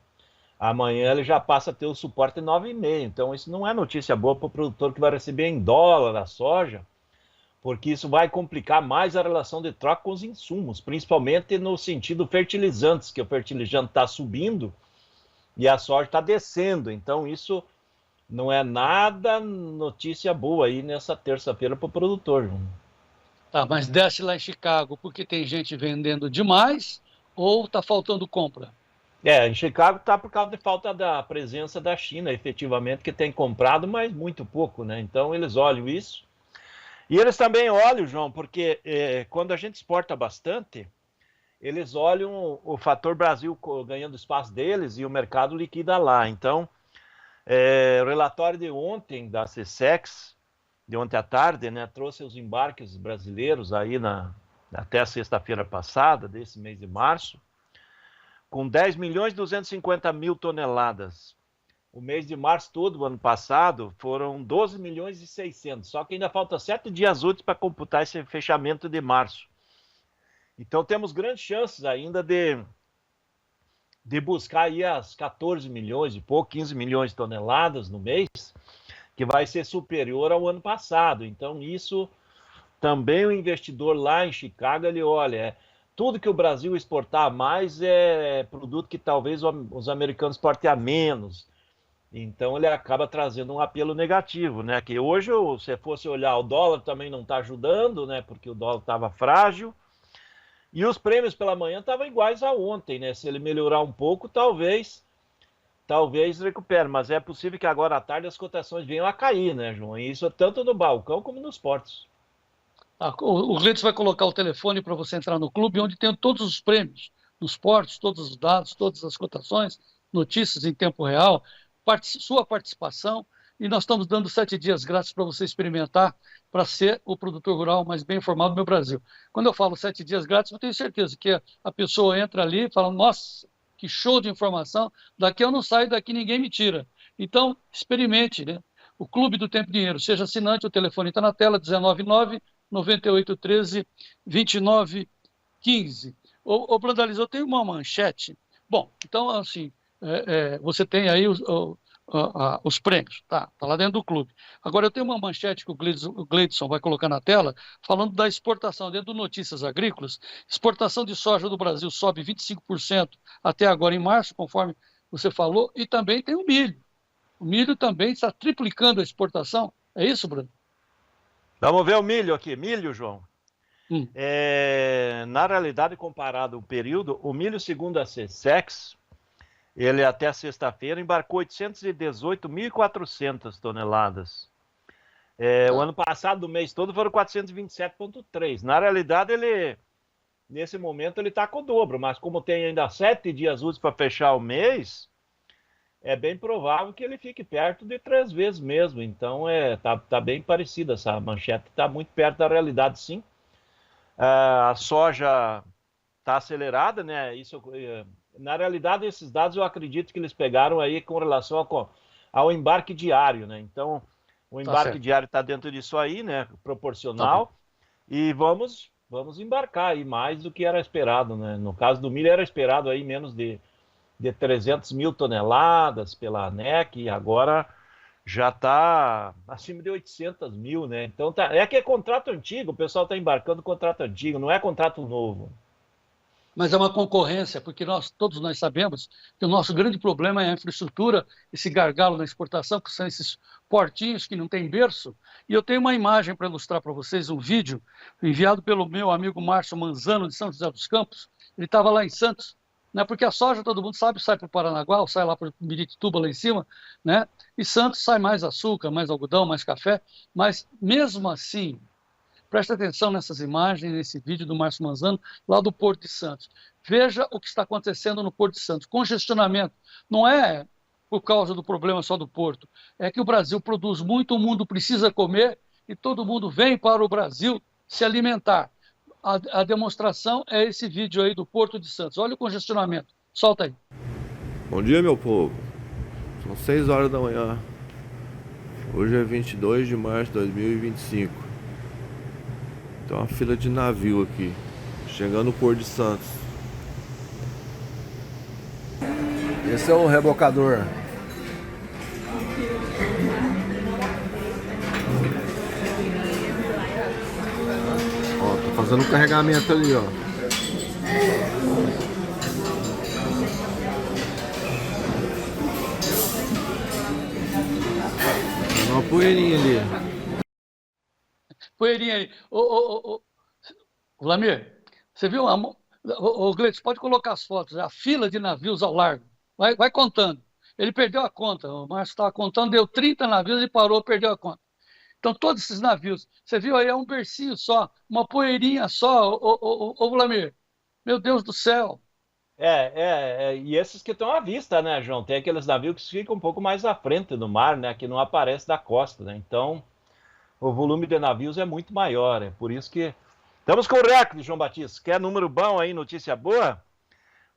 amanhã ele já passa a ter o suporte 9,5. Então isso não é notícia boa para o produtor que vai receber em dólar a soja, porque isso vai complicar mais a relação de troca com os insumos, principalmente no sentido fertilizantes, que o fertilizante está subindo e a soja está descendo. Então isso não é nada notícia boa aí nessa terça-feira para o produtor, João.
Tá, mas desce lá em Chicago porque tem gente vendendo demais ou está faltando compra?
Em Chicago está por causa de falta da presença da China, efetivamente, que tem comprado, mas muito pouco, né? Então eles olham isso. E eles também olham, João, porque quando a gente exporta bastante, eles olham o fator Brasil ganhando espaço deles e o mercado liquida lá. Então, o relatório de ontem da CSEX, de ontem à tarde, né, trouxe os embarques brasileiros aí até a sexta-feira passada, desse mês de março, com 10.250.000 toneladas. O mês de março todo, o ano passado, foram 12.600.000. Só que ainda falta 7 dias úteis para computar esse fechamento de março. Então temos grandes chances ainda de buscar aí as 14 milhões e pouco, 15 milhões de toneladas no mês, que vai ser superior ao ano passado. Então isso também o investidor lá em Chicago, ele olha, tudo que o Brasil exportar a mais é produto que talvez os americanos exportem a menos. Então ele acaba trazendo um apelo negativo, né? Que hoje, se fosse olhar, o dólar também não está ajudando, né? Porque o dólar estava frágil. E os prêmios pela manhã estavam iguais a ontem, né? Se ele melhorar um pouco, talvez recupere. Mas é possível que agora à tarde as cotações venham a cair, né, João? E isso tanto no balcão como nos portos.
O Gleidson vai colocar o telefone para você entrar no clube, onde tem todos os prêmios, nos portos, todos os dados, todas as cotações, notícias em tempo real, sua participação, e nós estamos dando 7 dias grátis para você experimentar, para ser o produtor rural mais bem informado do meu Brasil. Quando eu falo 7 dias grátis, eu tenho certeza que a pessoa entra ali e fala, nossa, que show de informação, daqui eu não saio, daqui ninguém me tira. Então, experimente, né? O Clube do Tempo e Dinheiro, seja assinante, o telefone está na tela, 199-9813-2915. Ô, Brandaliz, eu tenho uma manchete. Bom, então, assim, você tem aí os prêmios, tá lá dentro do clube. Agora, eu tenho uma manchete que o Gleidson vai colocar na tela, falando da exportação, dentro do Notícias Agrícolas. Exportação de soja do Brasil sobe 25% até agora em março, conforme você falou, e também tem o milho. O milho também está triplicando a exportação. É isso, Bruno?
Vamos ver o milho aqui. Milho, João. Na realidade, comparado ao período, o milho, segundo a CSEX, ele até sexta-feira embarcou 818.400 toneladas. O ano passado, do mês todo, foram 427,3. Na realidade, nesse momento, ele está com o dobro, mas como tem ainda 7 dias úteis para fechar o mês, é bem provável que ele fique perto de 3 vezes mesmo. Então, tá bem parecida essa manchete, está muito perto da realidade, sim. A soja está acelerada, né? Isso, na realidade, esses dados eu acredito que eles pegaram aí com relação ao embarque diário, né? Então, o embarque diário está dentro disso aí, né? Proporcional. E vamos embarcar aí mais do que era esperado, né? No caso do milho, era esperado aí menos de 300 mil toneladas pela ANEC, e agora já está acima de 800 mil, né? Então, que é contrato antigo, o pessoal está embarcando contrato antigo, não é contrato novo.
Mas é uma concorrência, porque todos nós sabemos que o nosso grande problema é a infraestrutura, esse gargalo na exportação, que são esses portinhos que não tem berço. E eu tenho uma imagem para ilustrar para vocês, um vídeo enviado pelo meu amigo Márcio Manzano, de São José dos Campos. Ele estava lá em Santos, né? Porque a soja, todo mundo sabe, sai para o Paranaguá, ou sai lá para o Miritituba, lá em cima, né? E Santos sai mais açúcar, mais algodão, mais café, mas mesmo assim, preste atenção nessas imagens, nesse vídeo do Márcio Manzano, lá do Porto de Santos. Veja o que está acontecendo no Porto de Santos. Congestionamento não é por causa do problema só do Porto, é que o Brasil produz muito, o mundo precisa comer e todo mundo vem para o Brasil se alimentar. A demonstração é esse vídeo aí do Porto de Santos. Olha o congestionamento. Solta aí.
Bom dia, meu povo. São 6 horas da manhã. Hoje é 22 de março de 2025. Tem uma fila de navio aqui, chegando no Porto de Santos. Esse é o rebocador. Ó, tô fazendo um carregamento ali, ó. Tem uma poeirinha ali.
Poeirinha aí. Ô, Vlamir, você viu? Ô Gleice, pode colocar as fotos, a fila de navios ao largo. Vai contando. Ele perdeu a conta, o Márcio estava contando, deu 30 navios e parou, perdeu a conta. Então, todos esses navios, você viu aí, é um bercinho só, uma poeirinha só, ô Vlamir. Meu Deus do céu.
E esses que estão à vista, né, João? Tem aqueles navios que ficam um pouco mais à frente do mar, né, que não aparece da costa, né? Então, o volume de navios é muito maior, é por isso que... Estamos com o recorde, João Batista. Quer número bom aí, notícia boa?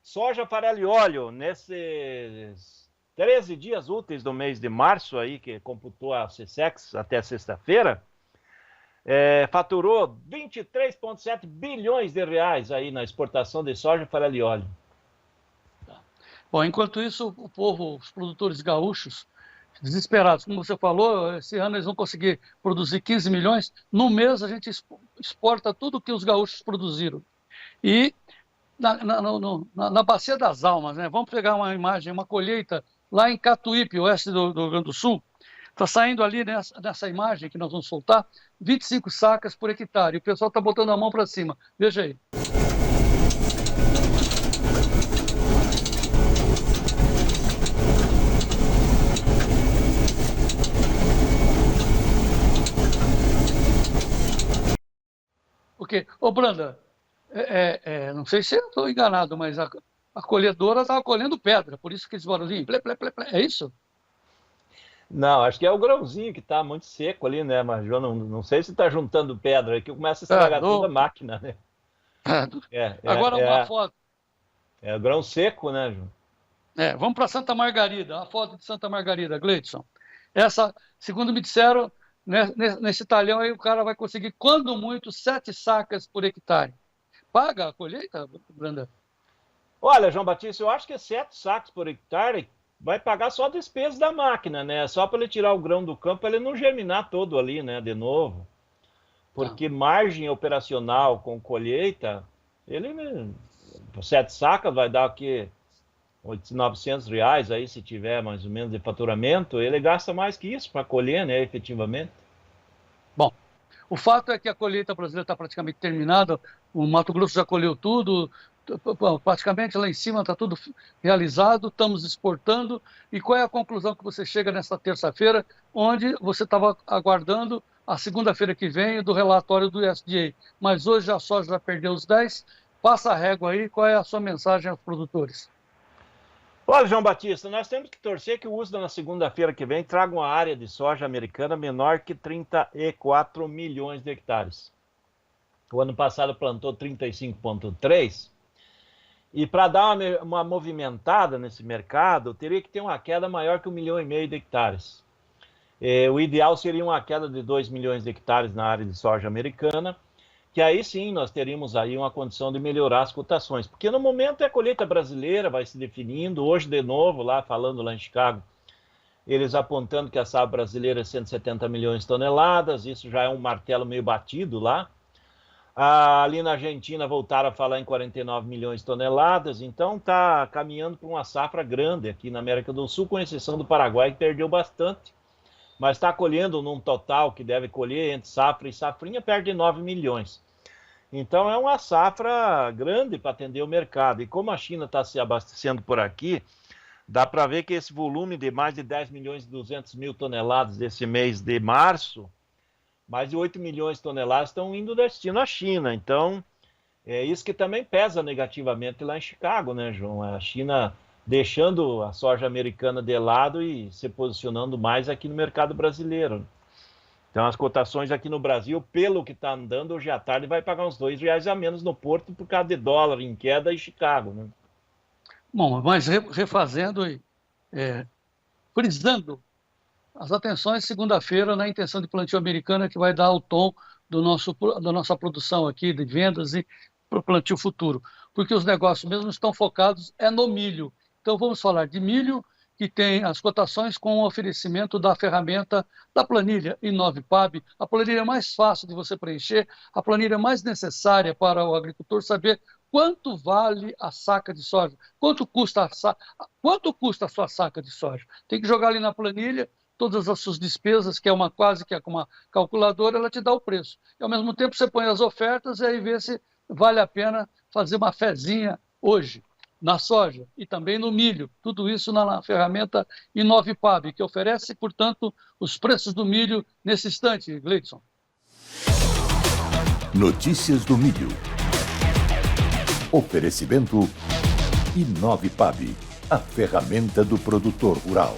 Soja, farelo e óleo, nesses 13 dias úteis do mês de março, aí, que computou a SECEX até sexta-feira, faturou 23,7 bilhões de reais aí na exportação de soja, farelo e óleo.
Bom, enquanto isso, o povo, os produtores gaúchos, desesperados. Como você falou, esse ano eles vão conseguir produzir 15 milhões. No mês, a gente exporta tudo que os gaúchos produziram. E na Bacia das Almas, né? Vamos pegar uma imagem, uma colheita lá em Catuípe, oeste do Rio Grande do Sul. Está saindo ali nessa imagem que nós vamos soltar, 25 sacas por hectare. O pessoal está botando a mão para cima. Veja aí. Porque, ô Branda, não sei se eu estou enganado, mas a colhedora estava colhendo pedra, por isso que esse barulhinho, plé, plé, plé, plé, é isso?
Não, acho que é o grãozinho que está muito seco ali, né, mas João, não sei se está juntando pedra, aí que começa a estragar toda a máquina, né?
Agora uma foto.
É o grão seco, né, João?
Vamos para Santa Margarida, a foto de Santa Margarida, Gleidson. Essa, segundo me disseram, nesse talhão aí o cara vai conseguir, quando muito, 7 sacas por hectare. Paga a colheita, Branda?
Olha, João Batista, eu acho que 7 sacos por hectare vai pagar só a despesa da máquina, né? Só para ele tirar o grão do campo, ele não germinar todo ali, né, de novo. Porque margem operacional com colheita, ele, 7 sacas vai dar o quê? 900 reais aí, se tiver mais ou menos de faturamento, ele gasta mais que isso para colher, né, efetivamente.
Bom, o fato é que a colheita brasileira está praticamente terminada, o Mato Grosso já colheu tudo, praticamente lá em cima está tudo realizado, estamos exportando. E qual é a conclusão que você chega nesta terça-feira, onde você estava aguardando a segunda-feira que vem do relatório do USDA, mas hoje a soja já perdeu os 10, passa a régua aí, qual é a sua mensagem aos produtores?
Olha, João Batista, nós temos que torcer que o USDA na segunda-feira que vem traga uma área de soja americana menor que 34 milhões de hectares. O ano passado plantou 35,3, e para dar uma movimentada nesse mercado, teria que ter uma queda maior que 1,5 milhão de hectares. O ideal seria uma queda de 2 milhões de hectares na área de soja americana, que aí sim nós teríamos aí uma condição de melhorar as cotações, porque no momento a colheita brasileira vai se definindo, hoje de novo, falando lá em Chicago, eles apontando que a safra brasileira é 170 milhões de toneladas, isso já é um martelo meio batido lá. Ali na Argentina voltaram a falar em 49 milhões de toneladas, então está caminhando para uma safra grande aqui na América do Sul, com exceção do Paraguai, que perdeu bastante, mas está colhendo num total que deve colher entre safra e safrinha, perto de 9 milhões. Então é uma safra grande para atender o mercado. E como a China está se abastecendo por aqui, dá para ver que esse volume de mais de 10 milhões e 200 mil toneladas desse mês de março, mais de 8 milhões de toneladas estão indo destino à China. Então é isso que também pesa negativamente lá em Chicago, né, João? A China deixando a soja americana de lado e se posicionando mais aqui no mercado brasileiro. Então as cotações aqui no Brasil, pelo que está andando, hoje à tarde vai pagar uns R$2 a menos no Porto por causa de dólar em queda em Chicago, né?
Bom, mas refazendo e frisando as atenções segunda-feira na intenção de plantio americana, que vai dar o tom da nossa produção aqui de vendas e para o plantio futuro, porque os negócios mesmo estão focados no milho. Então vamos falar de milho, que tem as cotações com o oferecimento da ferramenta da planilha I9PAB, a planilha mais fácil de você preencher, a planilha mais necessária para o agricultor saber quanto vale a saca de soja, quanto custa a sua saca de soja. Tem que jogar ali na planilha todas as suas despesas, que é quase que uma calculadora, ela te dá o preço. E ao mesmo tempo você põe as ofertas e aí vê se vale a pena fazer uma fezinha hoje na soja e também no milho. Tudo isso na ferramenta Inovipab, que oferece, portanto, os preços do milho nesse instante, Gleidson.
Notícias do milho. Oferecimento Inovipab, a ferramenta do produtor rural.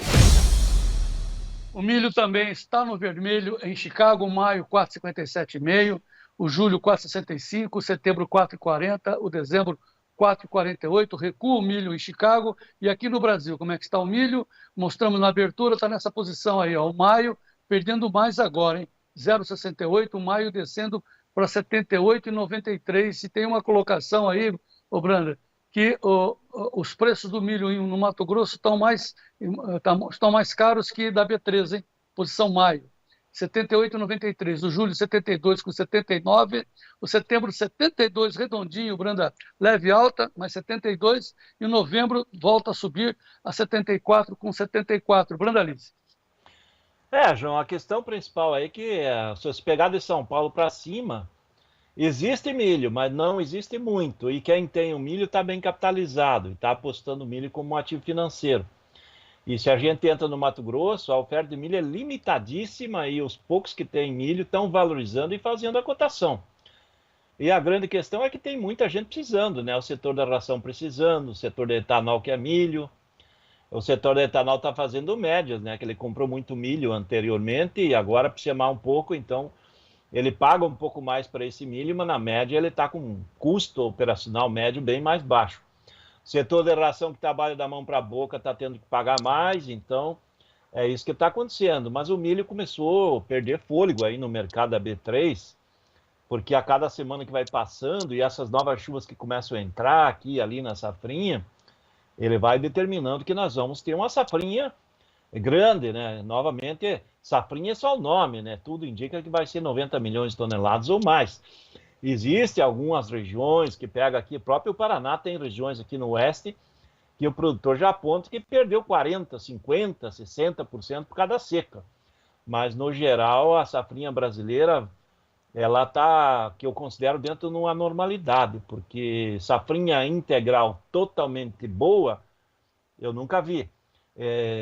O milho também está no vermelho em Chicago, maio 4,57,5, o julho 4,65, o setembro 4,40, o dezembro 4,48, recua o milho em Chicago. E aqui no Brasil, como é que está o milho? Mostramos na abertura, está nessa posição aí, ó, o maio perdendo mais agora, hein? 0,68, o maio descendo para 78,93. E tem uma colocação aí, ô Branda, que os preços do milho no Mato Grosso estão mais caros que da B3, hein? Posição maio. 78,93, o julho 72 com 79, o setembro 72 redondinho, Branda, leve alta, mas 72, e o novembro volta a subir a 74 com 74. Branda Alice.
João, a questão principal aí é que se você pegar de São Paulo para cima, existe milho, mas não existe muito, e quem tem o milho está bem capitalizado, e está apostando o milho como um ativo financeiro. E se a gente entra no Mato Grosso, a oferta de milho é limitadíssima e os poucos que têm milho estão valorizando e fazendo a cotação. E a grande questão é que tem muita gente precisando, né? O setor da ração precisando, o setor da etanol que é milho. O setor da etanol está fazendo médias, né? Que ele comprou muito milho anteriormente e agora precisa mais um pouco, então ele paga um pouco mais para esse milho, mas na média ele está com um custo operacional médio bem mais baixo. O setor de ração que trabalha da mão para a boca está tendo que pagar mais, então é isso que está acontecendo. Mas o milho começou a perder fôlego aí no mercado da B3, porque a cada semana que vai passando e essas novas chuvas que começam a entrar aqui e ali na safrinha, ele vai determinando que nós vamos ter uma safrinha grande, né? Novamente, safrinha é só o nome, né? Tudo indica que vai ser 90 milhões de toneladas ou mais. Existem algumas regiões que pega aqui, próprio Paraná tem regiões aqui no oeste, que o produtor já aponta que perdeu 40%, 50%, 60% por causa da seca. Mas, no geral, a safrinha brasileira, ela está, que eu considero dentro de uma normalidade, porque safrinha integral totalmente boa, eu nunca vi.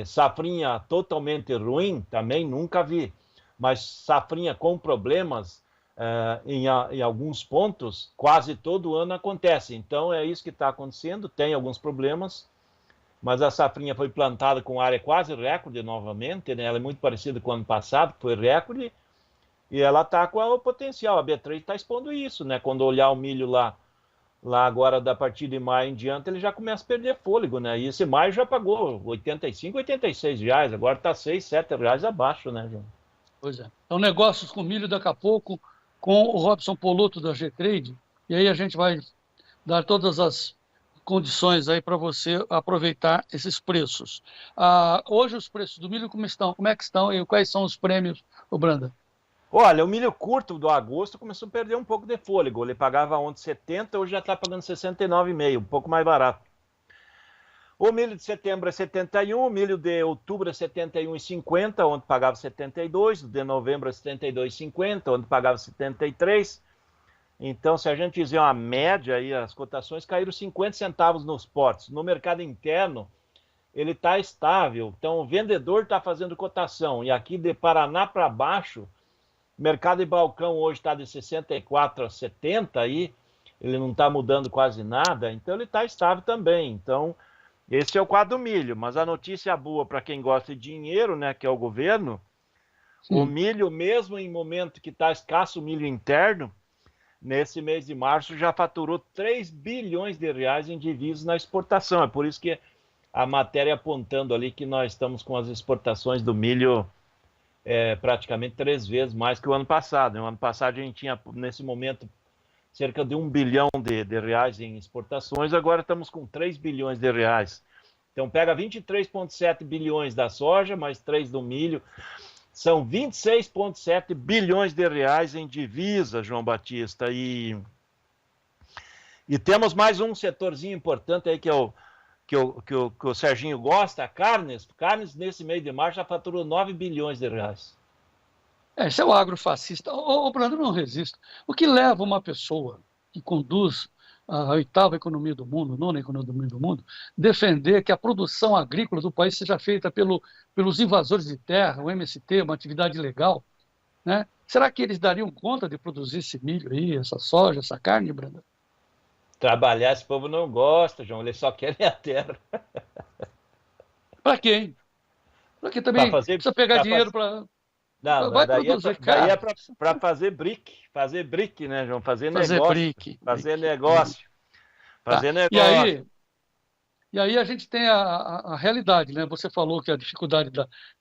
Safrinha totalmente ruim, também nunca vi. Mas safrinha com problemas, em alguns pontos, quase todo ano acontece. Então é isso que está acontecendo, tem alguns problemas, mas a safrinha foi plantada com área quase recorde novamente, né? Ela é muito parecida com o ano passado, que foi recorde, e ela está com o potencial. A B3 está expondo isso, né? Quando olhar o milho lá agora, da partir de maio em diante, ele já começa a perder fôlego, né? E esse maio já pagou 85, 86 reais, agora está 6, 7 reais abaixo, né, João?
Pois é. Então, negócios com milho daqui a pouco, com o Robson Poluto da G-Trade, e aí a gente vai dar todas as condições aí para você aproveitar esses preços. Hoje os preços do milho como é que estão e quais são os prêmios, Branda?
Olha, o milho curto do agosto começou a perder um pouco de fôlego. Ele pagava ontem 70, hoje já está pagando 69,5, um pouco mais barato. O milho de setembro é 71, o milho de outubro é 71,50, onde pagava 72, o de novembro é 72,50, onde pagava 73. Então, se a gente fizer uma média, aí, as cotações caíram 50 centavos nos portos. No mercado interno, ele está estável. Então, o vendedor está fazendo cotação. E aqui de Paraná para baixo, o mercado de balcão hoje está de 64 a 70, aí ele não está mudando quase nada. Então, ele está estável também. Então, esse é o quadro do milho, mas a notícia boa para quem gosta de dinheiro, né, que é o governo, o milho, mesmo em momento que está escasso o milho interno, nesse mês de março já faturou 3 bilhões de reais em divisas na exportação. É por isso que a matéria apontando ali que nós estamos com as exportações do milho praticamente 3 vezes mais que o ano passado. No ano passado a gente tinha, nesse momento, cerca de 1 bilhão de reais em exportações, agora estamos com 3 bilhões de reais. Então pega 23,7 bilhões da soja, mais 3 do milho, são 26,7 bilhões de reais em divisa, João Batista. E temos mais um setorzinho importante aí que o Serginho gosta, a Carnes. Carnes, nesse mês de março, já faturou 9 bilhões de reais.
Esse é o agrofascista. Brando, não resisto. O que leva uma pessoa que conduz a oitava economia do mundo, nona economia do mundo, defender que a produção agrícola do país seja feita pelos invasores de terra, o MST, uma atividade ilegal, né? Será que eles dariam conta de produzir esse milho aí, essa soja, essa carne, Branda?
Trabalhar esse povo não gosta, João, eles só querem a terra.
Para quem? Porque também precisa pegar dinheiro para...
Não,
vai
daí
produzir,
daí é para fazer brick, né, João? Fazer negócio.
Brick.
Fazer negócio. Fazer
Tá.
negócio.
E aí a gente tem a realidade, né? Você falou que a dificuldade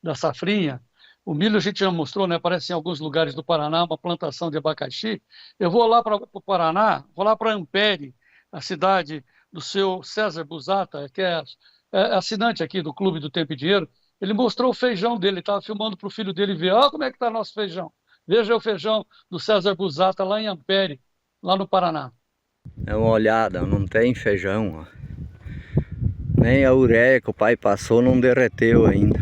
da safrinha, o milho a gente já mostrou, né? Aparece em alguns lugares do Paraná uma plantação de abacaxi. Eu vou lá para o Paraná, vou lá para Ampere, a cidade do seu César Busata, que é assinante aqui do Clube do Tempo e Dinheiro. Ele mostrou o feijão dele, ele estava filmando para o filho dele ver. Olha como é que está nosso feijão. Veja o feijão do César Busata lá em Ampere, lá no Paraná.
É uma olhada, não tem feijão. Ó. Nem a ureia que o pai passou não derreteu ainda.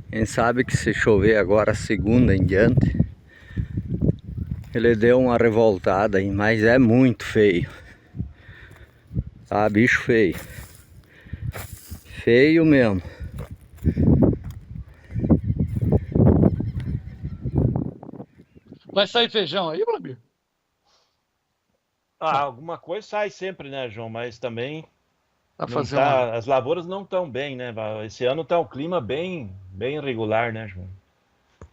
Quem sabe que se chover agora segunda em diante, ele deu uma revoltada aí, mas é muito feio. Tá, bicho feio. Feio mesmo.
Vai sair feijão aí, Vladimir?
Alguma coisa sai sempre, né, João? Mas também as lavouras não estão bem, né? Esse ano está um clima bem irregular, né, João?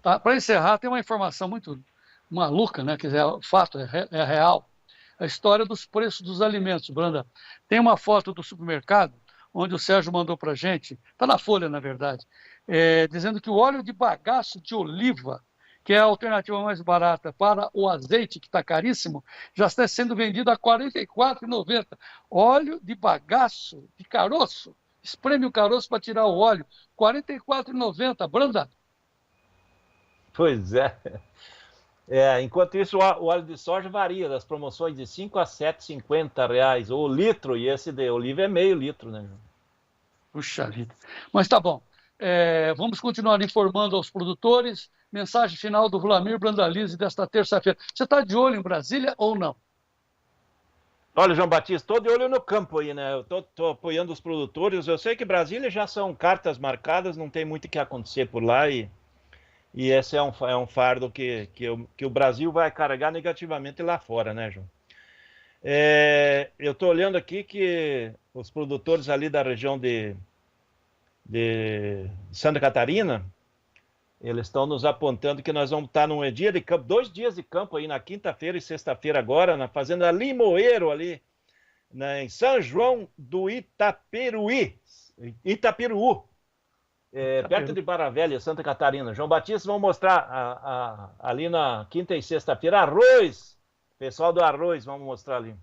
Tá, para encerrar, tem uma informação muito maluca, né? Quer dizer, o fato é real. A história dos preços dos alimentos, Branda. Tem uma foto do supermercado, onde o Sérgio mandou para a gente, está na Folha, na verdade, dizendo que o óleo de bagaço de oliva, que é a alternativa mais barata para o azeite, que está caríssimo, já está sendo vendido a R$ 44,90. Óleo de bagaço, de caroço, espreme o caroço para tirar o óleo, R$ 44,90. Branda?
Pois é. Enquanto isso, o óleo de soja varia das promoções de R$ 5 a R$ 7,50 o litro, e esse de oliva é meio litro, né, João?
Puxa vida. Mas tá bom. Vamos continuar informando aos produtores. Mensagem final do Vladimir Brandalize desta terça-feira. Você está de olho em Brasília ou não?
Olha, João Batista, estou de olho no campo aí, né? Eu estou apoiando os produtores. Eu sei que Brasília já são cartas marcadas, não tem muito o que acontecer por lá e esse é um fardo que o Brasil vai carregar negativamente lá fora, né, João? Eu estou olhando aqui que os produtores ali da região de Santa Catarina, eles estão nos apontando que nós vamos estar num dia de campo, 2 dias de campo aí na quinta-feira e sexta-feira agora, na fazenda Limoeiro ali, né, em São João do Itapiruú, perto de Barra Velha, Santa Catarina. João Batista, vão mostrar ali na quinta e sexta-feira arroz, pessoal do arroz, vamos mostrar ali.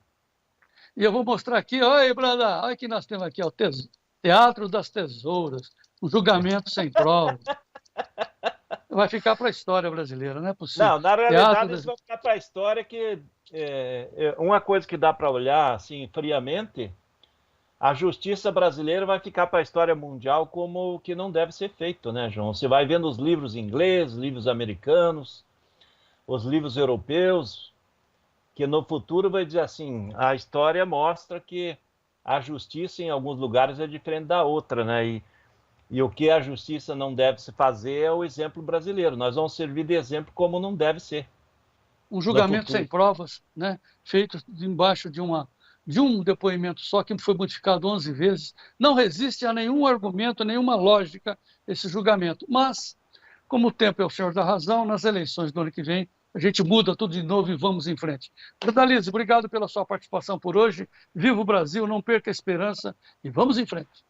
E eu vou mostrar aqui, olha, Branda, olha que nós temos aqui, ó, Teatro das Tesouras, um julgamento sem prova. Vai ficar para a história brasileira, não é possível.
Não, na realidade isso vai ficar para a história que uma coisa que dá para olhar assim friamente, a justiça brasileira vai ficar para a história mundial como o que não deve ser feito, né, João? Você vai vendo os livros ingleses, livros americanos, os livros europeus, que no futuro vai dizer assim, a história mostra que a justiça em alguns lugares é diferente da outra, né? E o que a justiça não deve se fazer é o exemplo brasileiro. Nós vamos servir de exemplo como não deve ser.
Um julgamento sem provas, né? Feito embaixo de um depoimento só, que foi modificado 11 vezes. Não resiste a nenhum argumento, nenhuma lógica esse julgamento. Mas, como o tempo é o senhor da razão, nas eleições do ano que vem, a gente muda tudo de novo e vamos em frente. Brandalize, obrigado pela sua participação por hoje. Viva o Brasil, não perca a esperança e vamos em frente.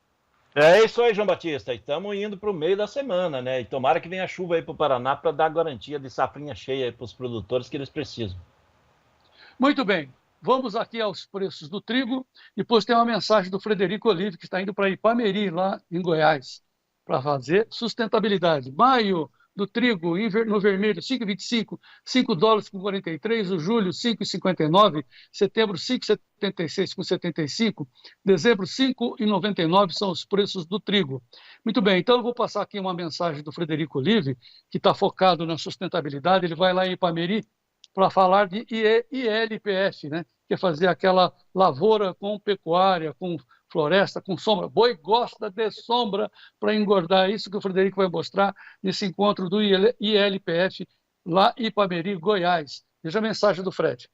É isso aí, João Batista. Estamos indo para o meio da semana, né? E tomara que venha chuva aí para o Paraná para dar garantia de safrinha cheia para os produtores que eles precisam.
Muito bem. Vamos aqui aos preços do trigo. Depois tem uma mensagem do Frederico Olive, que está indo para Ipameri, lá em Goiás, para fazer sustentabilidade. Maio do trigo no vermelho, 5,25, $5,43, o julho, 5,59, setembro, 5,76,75, dezembro, 5,99 são os preços do trigo. Muito bem, então eu vou passar aqui uma mensagem do Frederico Olive, que está focado na sustentabilidade. Ele vai lá em Ipameri para falar de ILPF, né? Que que é fazer aquela lavoura com pecuária, com floresta, com sombra. Boi gosta de sombra para engordar. Isso que o Frederico vai mostrar nesse encontro do ILPF lá em Ipameri, Goiás. Veja a mensagem do Fred.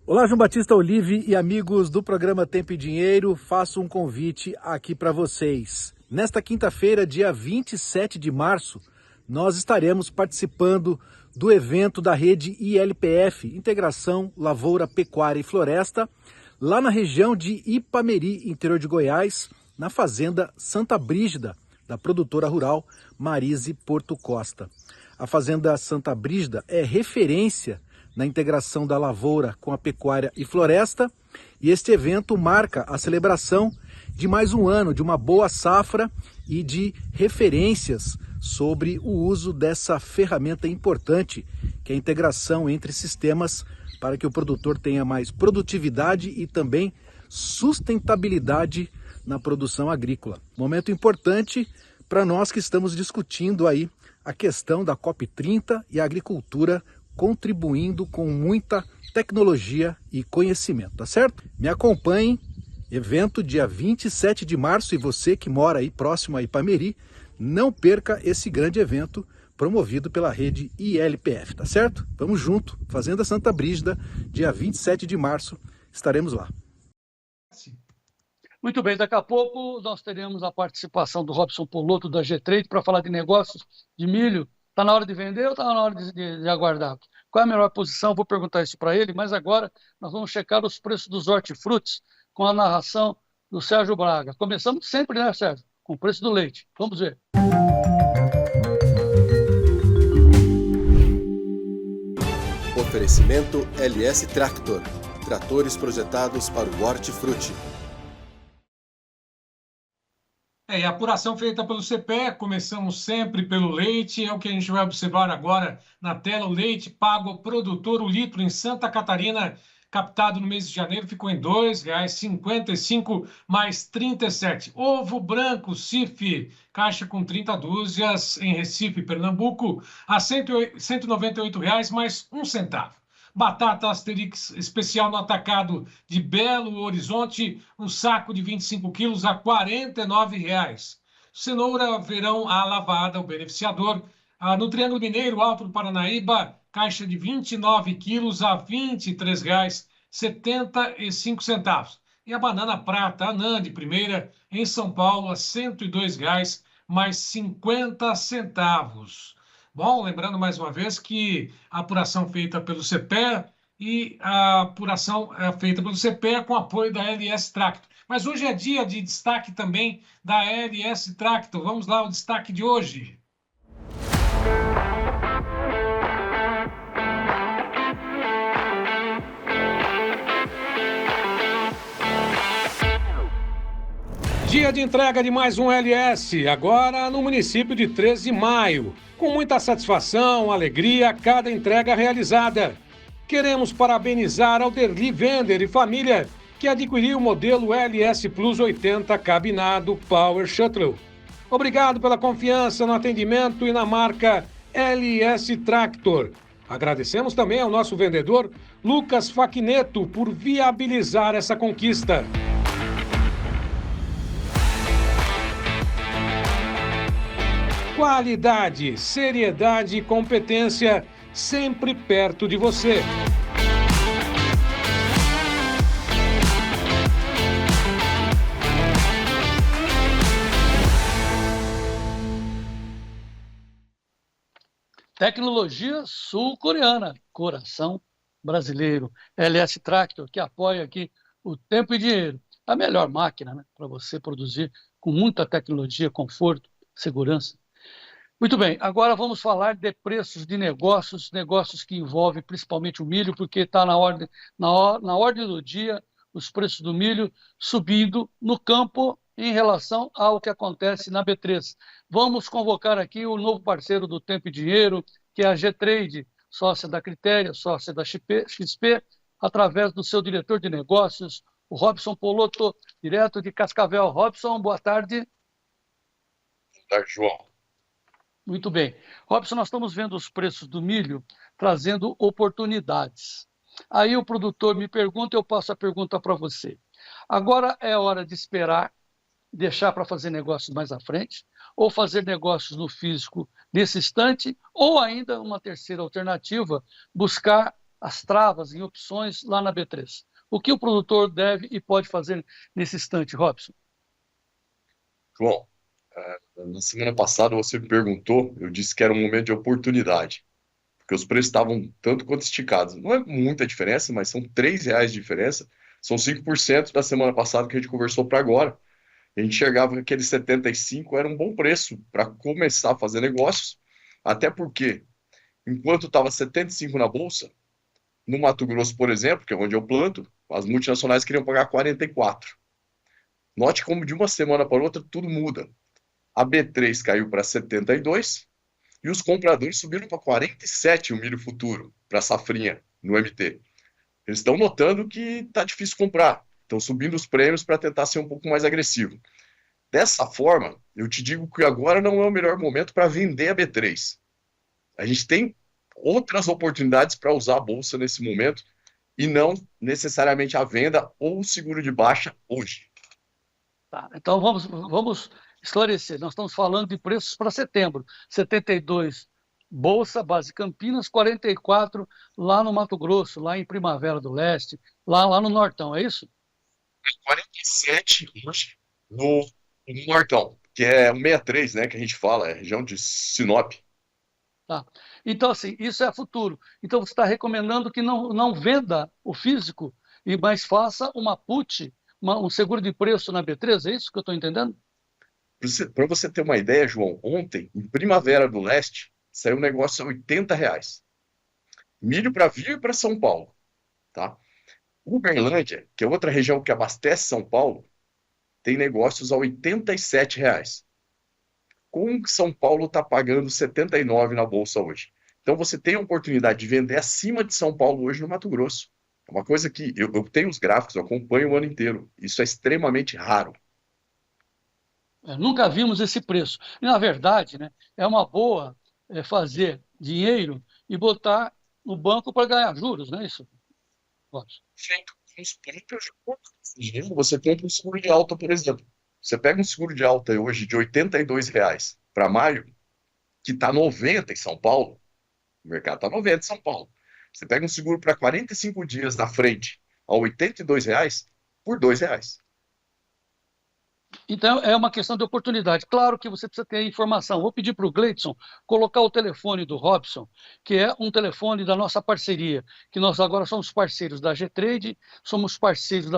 Olá, João Batista Olive e amigos do programa Tempo e Dinheiro. Faço um convite aqui para vocês. Nesta quinta-feira, dia 27 de março, nós estaremos participando do evento da rede ILPF, Integração Lavoura, Pecuária e Floresta, lá na região de Ipameri, interior de Goiás, na fazenda Santa Brígida, da produtora rural Marise Porto Costa. A fazenda Santa Brígida é referência na integração da lavoura com a pecuária e floresta, e este evento marca a celebração de mais um ano de uma boa safra e de referências sobre o uso dessa ferramenta importante, que é a integração entre sistemas para que o produtor tenha mais produtividade e também sustentabilidade na produção agrícola. Momento importante para nós que estamos discutindo aí a questão da COP30 e a agricultura contribuindo com muita tecnologia e conhecimento, tá certo? Me acompanhem, evento dia 27 de março, e você que mora aí próximo a Ipameri, não perca esse grande evento promovido pela rede ILPF, tá certo? Vamos junto, Fazenda Santa Brígida, dia 27 de março, estaremos lá.
Muito bem, daqui a pouco nós teremos a participação do Robson Polotto da G-Trade para falar de negócios de milho. Está na hora de vender ou está na hora de aguardar? Qual é a melhor posição? Vou perguntar isso para ele, mas agora nós vamos checar os preços dos hortifrutis com a narração do Sérgio Braga. Começamos sempre, né, Sérgio? Com o preço do leite. Vamos ver.
Oferecimento LS Tractor. Tratores projetados para o hortifruti.
E a apuração feita pelo CPE, começamos sempre pelo leite, é o que a gente vai observar agora na tela. O leite pago ao produtor, o litro em Santa Catarina, captado no mês de janeiro, ficou em R$ 2,55 mais 37. Ovo branco, CIF, caixa com 30 dúzias em Recife, Pernambuco, a R$ 198 mais 1 centavo. Batata Asterix especial no atacado de Belo Horizonte, um saco de 25 quilos a R$ 49,00. Cenoura verão a lavada, o beneficiador. No Triângulo Mineiro, Alto do Paranaíba, caixa de 29 quilos a R$ 23,75. E a banana prata, anã de primeira, em São Paulo, a R$ 102,00 mais 50 centavos. Bom, lembrando mais uma vez que a apuração feita pelo CPE e a apuração feita pelo CPE com apoio da LS Tractor. Mas hoje é dia de destaque também da LS Tractor. Vamos lá, o destaque de hoje. Dia de entrega de mais um LS, agora no município de 13 de Maio. Com muita satisfação, alegria a cada entrega realizada. Queremos parabenizar Alderli Vender e família, que adquiriu o modelo LS Plus 80 cabinado Power Shuttle. Obrigado pela confiança no atendimento e na marca LS Tractor. Agradecemos também ao nosso vendedor Lucas Faquineto por viabilizar essa conquista. Qualidade, seriedade e competência sempre perto de você.
Tecnologia sul-coreana, coração brasileiro. LS Tractor, que apoia aqui o Tempo e Dinheiro. A melhor máquina, né, para você produzir com muita tecnologia, conforto, segurança. Muito bem, agora vamos falar de preços de negócios, negócios que envolvem principalmente o milho, porque está na ordem do dia os preços do milho subindo no campo em relação ao que acontece na B3. Vamos convocar aqui o novo parceiro do Tempo e Dinheiro, que é a G-Trade, sócia da Critéria, sócia da XP, através do seu diretor de negócios, o Robson Polotto, direto de Cascavel. Robson, boa tarde.
Boa tarde, João.
Muito bem. Robson, nós estamos vendo os preços do milho trazendo oportunidades. Aí o produtor me pergunta, eu passo a pergunta para você. Agora é hora de esperar, deixar para fazer negócios mais à frente, ou fazer negócios no físico nesse instante, ou ainda uma terceira alternativa, buscar as travas em opções lá na B3. O que o produtor deve e pode fazer nesse instante, Robson?
João, na semana passada você me perguntou, eu disse que era um momento de oportunidade, porque os preços estavam tanto quanto esticados. Não é muita diferença, mas são R$ 3 de diferença, são 5% da semana passada que a gente conversou para agora. A gente enxergava que aquele 75 era um bom preço para começar a fazer negócios, até porque, enquanto estava 75 na Bolsa, no Mato Grosso, por exemplo, que é onde eu planto, as multinacionais queriam pagar 44. Note como de uma semana para outra tudo muda. A B3 caiu para 72 e os compradores subiram para 47 o milho futuro, para a safrinha, no MT. Eles estão notando que está difícil comprar, estão subindo os prêmios para tentar ser um pouco mais agressivo. Dessa forma, eu te digo que agora não é o melhor momento para vender a B3. A gente tem outras oportunidades para usar a bolsa nesse momento e não necessariamente a venda ou o seguro de baixa hoje.
Tá, então vamos esclarecer. Nós estamos falando de preços para setembro. 72 Bolsa, base Campinas, 44 lá no Mato Grosso, lá em Primavera do Leste, lá no Nortão, é isso?
47 hoje no Nortão, que é o 63, né, que a gente fala, é a região de Sinop.
Tá. Então, assim, isso é futuro. Então, você está recomendando que não venda o físico, mas faça uma put, um seguro de preço na B3, é isso que eu estou entendendo?
Para você ter uma ideia, João, ontem, em Primavera do Leste, saiu um negócio a R$ 80. Milho para vir para São Paulo, tá? Uberlândia, que é outra região que abastece São Paulo, tem negócios a R$ 87. Como São Paulo está pagando 79 na Bolsa hoje? Então você tem a oportunidade de vender acima de São Paulo hoje no Mato Grosso. É uma coisa que eu tenho os gráficos, eu acompanho o ano inteiro. Isso é extremamente raro.
Nunca vimos esse preço. E, na verdade, né, é uma boa fazer dinheiro e botar no banco para ganhar juros, não é isso?
Feito com os próprios dinheiro, você compra um seguro de alta, por exemplo. Você pega um seguro de alta hoje de R$ 82 para maio, que está 90 em São Paulo, o mercado está 90 em São Paulo. Você pega um seguro para 45 dias na frente, a R$ 82 por R$ 2.
Então, é uma questão de oportunidade. Claro que você precisa ter informação. Vou pedir para o Gleidson colocar o telefone do Robson, que é um telefone da nossa parceria, que nós agora somos parceiros da G-Trade, somos parceiros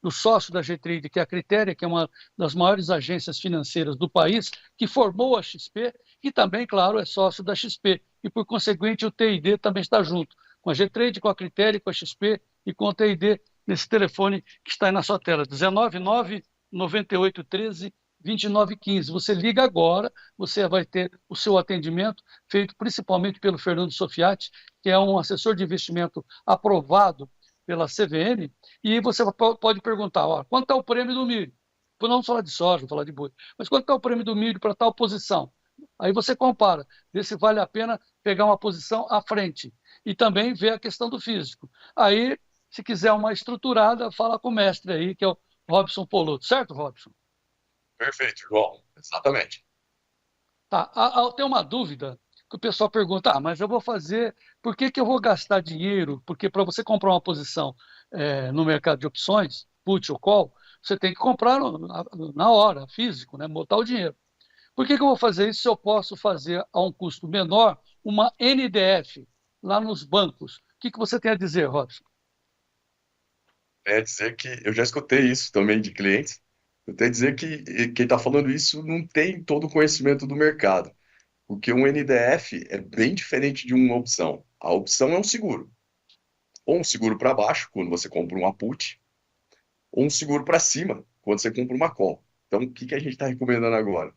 do sócio da G-Trade, que é a Critéria, que é uma das maiores agências financeiras do país, que formou a XP e também, claro, é sócio da XP. E, por conseguinte, o TID também está junto, com a G-Trade, com a Critéria, com a XP e com o TID, nesse telefone que está aí na sua tela, 199-9813-2915. Você liga agora, você vai ter o seu atendimento feito principalmente pelo Fernando Sofiati, que é um assessor de investimento aprovado pela CVM, e você pode perguntar, ó, quanto é o prêmio do milho? Por não falar de soja, vou falar de boi, mas quanto é o prêmio do milho para tal posição? Aí você compara, vê se vale a pena pegar uma posição à frente e também ver a questão do físico. Aí, se quiser uma estruturada, fala com o mestre aí, que é o Robson Poloto, certo, Robson?
Perfeito, João, exatamente.
Tá, tem uma dúvida que o pessoal pergunta, mas eu vou fazer, por que eu vou gastar dinheiro? Porque para você comprar uma posição no mercado de opções, put ou call, você tem que comprar na hora, físico, né, botar o dinheiro. Por que eu vou fazer isso se eu posso fazer a um custo menor uma NDF lá nos bancos? O que você tem a dizer, Robson?
É dizer que eu já escutei isso também de clientes. Eu tenho a dizer que quem está falando isso não tem todo o conhecimento do mercado. Porque um NDF é bem diferente de uma opção. A opção é um seguro. Ou um seguro para baixo, quando você compra uma put, ou um seguro para cima, quando você compra uma call. Então, o que a gente está recomendando agora?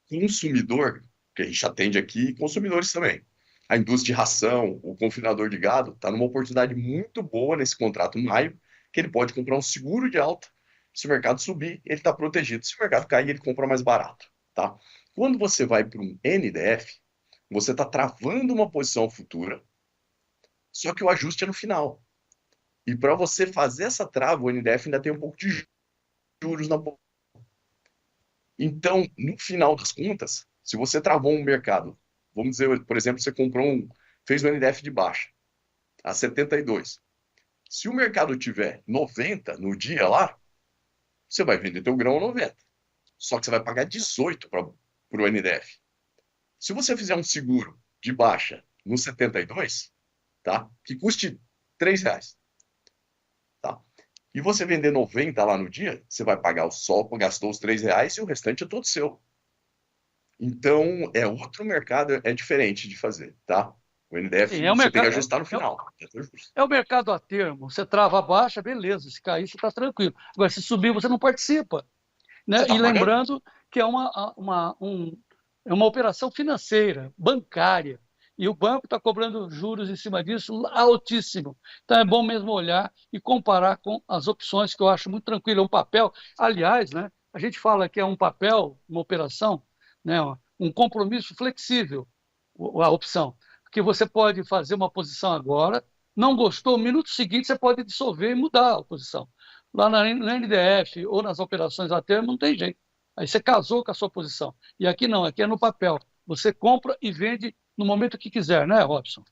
Consumidor, que a gente atende aqui, consumidores também. A indústria de ração, o confinador de gado, está numa oportunidade muito boa nesse contrato maio, que ele pode comprar um seguro de alta. Se o mercado subir, ele está protegido. Se o mercado cair, ele compra mais barato. Tá? Quando você vai para um NDF, você está travando uma posição futura, só que o ajuste é no final. E para você fazer essa trava, o NDF ainda tem um pouco de juros na bolsa. Então, no final das contas, se você travou um mercado, vamos dizer, por exemplo, você fez um NDF de baixa, a 72. Se o mercado tiver 90 no dia lá, você vai vender teu grão a 90. Só que você vai pagar 18 para o NDF. Se você fizer um seguro de baixa no 72, tá? Que custe R$3, tá? E você vender 90 lá no dia, você vai pagar o sol, gastou os R$3 e o restante é todo seu. Então, é outro mercado, é diferente de fazer, tá? O NDF
Sim,
você tem que ajustar no final.
É o mercado a termo. Você trava a baixa, beleza. Se cair, você está tranquilo. Agora, se subir, você não participa. Né?
Tá
e lembrando que é uma operação financeira, bancária. E o banco está cobrando juros em cima disso altíssimo. Então é bom mesmo olhar e comparar com as opções, que eu acho muito tranquilo. É um papel. Aliás, né, a gente fala que é um papel, uma operação, né, um compromisso flexível, a opção. Porque você pode fazer uma posição agora, não gostou, no minuto seguinte você pode dissolver e mudar a posição. Lá na NDF ou nas operações a termo não tem jeito. Aí você casou com a sua posição. E aqui não, aqui é no papel. Você compra e vende no momento que quiser, né, Robson?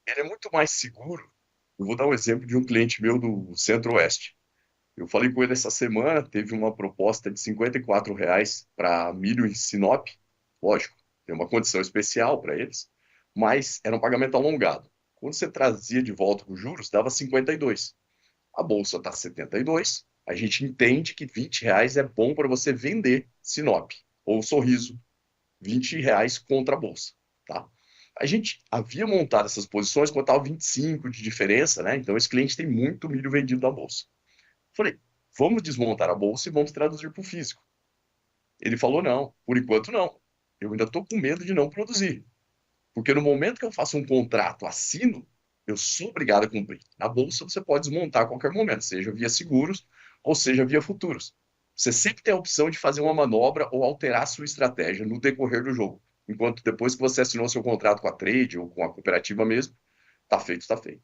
Ele é muito mais seguro. Eu vou dar um exemplo de um cliente meu do Centro-Oeste. Eu falei com ele essa semana, teve uma proposta de R$54 para milho em Sinop. Lógico, tem uma condição especial para eles, mas era um pagamento alongado. Quando você trazia de volta os juros, dava 52. A bolsa está 72, a gente entende que R$20 é bom para você vender Sinop ou Sorriso, R$20 contra a bolsa, tá? A gente havia montado essas posições quando estava 25 de diferença, né? Então esse cliente tem muito milho vendido da bolsa. Falei, vamos desmontar a bolsa e vamos traduzir para o físico. Ele falou, não, por enquanto não. Eu ainda estou com medo de não produzir. Porque no momento que eu faço um contrato, assino, eu sou obrigado a cumprir. Na bolsa você pode desmontar a qualquer momento, seja via seguros ou seja via futuros. Você sempre tem a opção de fazer uma manobra ou alterar a sua estratégia no decorrer do jogo. Enquanto depois que você assinou seu contrato com a trade ou com a cooperativa mesmo, está feito, está feito.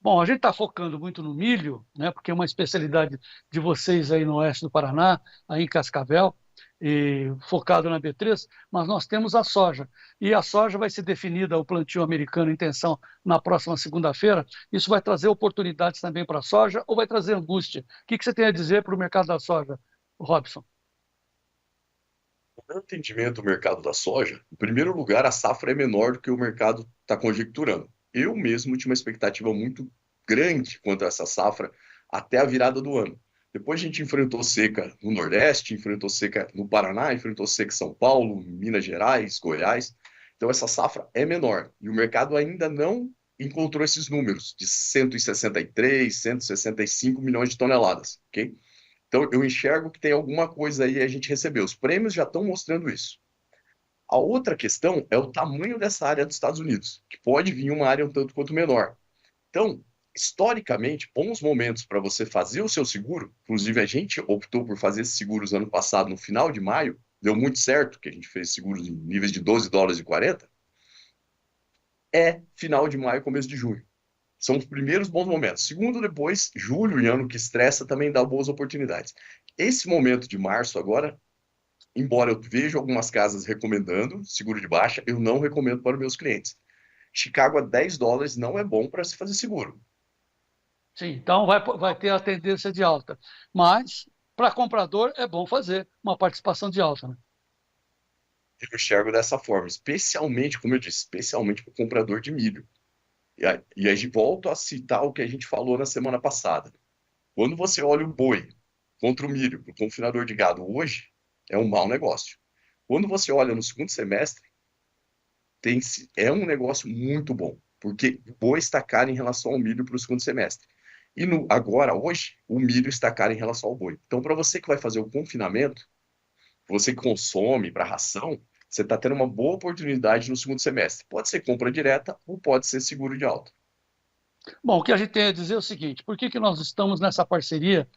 Bom, a gente está focando muito no milho, né, porque é uma especialidade de vocês aí no oeste do Paraná, aí em Cascavel, e focado na B3, mas nós temos a soja. E a soja vai ser definida, o plantio americano, intenção, na próxima segunda-feira. Isso vai trazer oportunidades também para a soja ou vai trazer angústia? O que você tem a dizer para o mercado da soja, Robson?
No meu entendimento do mercado da soja, em primeiro lugar, a safra é menor do que o mercado está conjecturando. Eu mesmo tinha uma expectativa muito grande quanto a essa safra até a virada do ano. Depois a gente enfrentou seca no Nordeste, enfrentou seca no Paraná, enfrentou seca em São Paulo, Minas Gerais, Goiás. Então essa safra é menor e o mercado ainda não encontrou esses números de 163, 165 milhões de toneladas, ok? Então eu enxergo que tem alguma coisa aí a gente recebeu. Os prêmios já estão mostrando isso. A outra questão é o tamanho dessa área dos Estados Unidos, que pode vir uma área um tanto quanto menor. Então, historicamente, bons momentos para você fazer o seu seguro, inclusive a gente optou por fazer esses seguros ano passado, no final de maio, deu muito certo, que a gente fez seguros em níveis de $12,40, é final de maio, começo de junho. São os primeiros bons momentos. Segundo, depois, julho e ano que estressa também dá boas oportunidades. Esse momento de março agora, embora eu veja algumas casas recomendando seguro de baixa, eu não recomendo para os meus clientes. Chicago a $10 não é bom para se fazer seguro.
Sim, então vai ter a tendência de alta. Mas, para comprador, é bom fazer uma participação de alta, né?
Eu enxergo dessa forma, especialmente, como eu disse, especialmente para o comprador de milho. E aí volto a citar o que a gente falou na semana passada. Quando você olha o boi contra o milho, para o confinador de gado hoje, é um mau negócio. Quando você olha no segundo semestre, é um negócio muito bom, porque o boi está caro em relação ao milho para o segundo semestre. E agora, hoje, o milho está caro em relação ao boi. Então, para você que vai fazer o confinamento, você que consome para ração, você está tendo uma boa oportunidade no segundo semestre. Pode ser compra direta ou pode ser seguro de alta.
Bom, o que a gente tem a dizer é o seguinte, por que nós estamos nessa parceria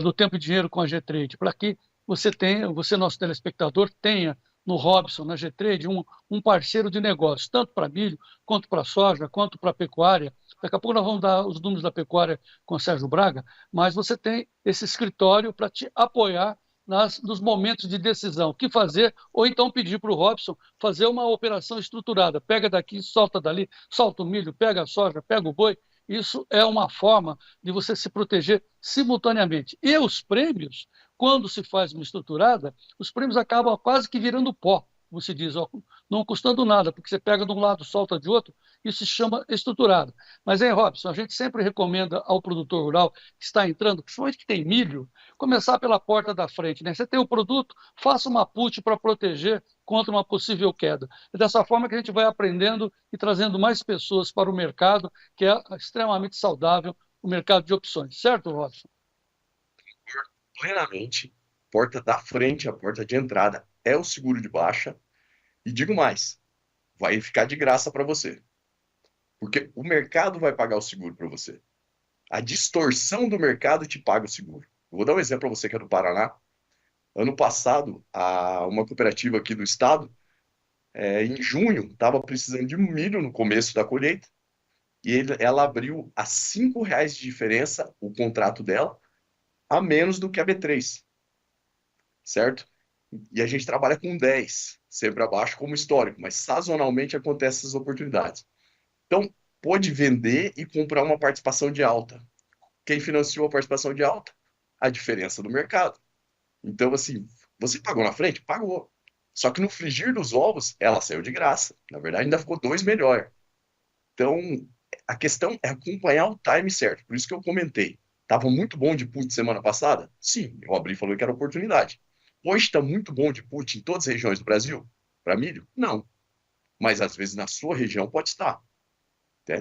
do Tempo e Dinheiro com a G-Trade? Para que você, nosso telespectador, tenha no Robson, na G-Trade, um parceiro de negócio, tanto para milho, quanto para soja, quanto para pecuária, Daqui a pouco nós vamos dar os números da pecuária com o Sérgio Braga, mas você tem esse escritório para te apoiar nos momentos de decisão, o que fazer, ou então pedir para o Robson fazer uma operação estruturada. Pega daqui, solta dali, solta o milho, pega a soja, pega o boi. Isso é uma forma de você se proteger simultaneamente. E os prêmios, quando se faz uma estruturada, os prêmios acabam quase que virando pó, como se diz, ó, não custando nada, porque você pega de um lado, solta de outro, isso se chama estruturado. Mas, hein, Robson, a gente sempre recomenda ao produtor rural que está entrando, principalmente que tem milho, começar pela porta da frente, né? Você tem o produto, faça uma put para proteger contra uma possível queda. É dessa forma que a gente vai aprendendo e trazendo mais pessoas para o mercado, que é extremamente saudável, o mercado de opções. Certo, Robson?
Plenamente. Porta da frente, a porta de entrada é o seguro de baixa. E digo mais, vai ficar de graça para você. Porque o mercado vai pagar o seguro para você. A distorção do mercado te paga o seguro. Eu vou dar um exemplo para você que é do Paraná. Ano passado, uma cooperativa aqui do estado, em junho, estava precisando de milho no começo da colheita, e ela abriu a R$5 de diferença, o contrato dela, a menos do que a B3, certo? E a gente trabalha com 10, sempre abaixo como histórico, mas sazonalmente acontecem essas oportunidades. Então, pode vender e comprar uma participação de alta. Quem financiou a participação de alta? A diferença do mercado. Então, assim, você pagou na frente? Pagou. Só que no frigir dos ovos, ela saiu de graça. Na verdade, ainda ficou 2 melhor. Então, a questão é acompanhar o time certo. Por isso que eu comentei. Estava muito bom de put semana passada? Sim, eu abri e falei que era oportunidade. Hoje está muito bom de put em todas as regiões do Brasil? Para milho? Não. Mas, às vezes, na sua região pode estar.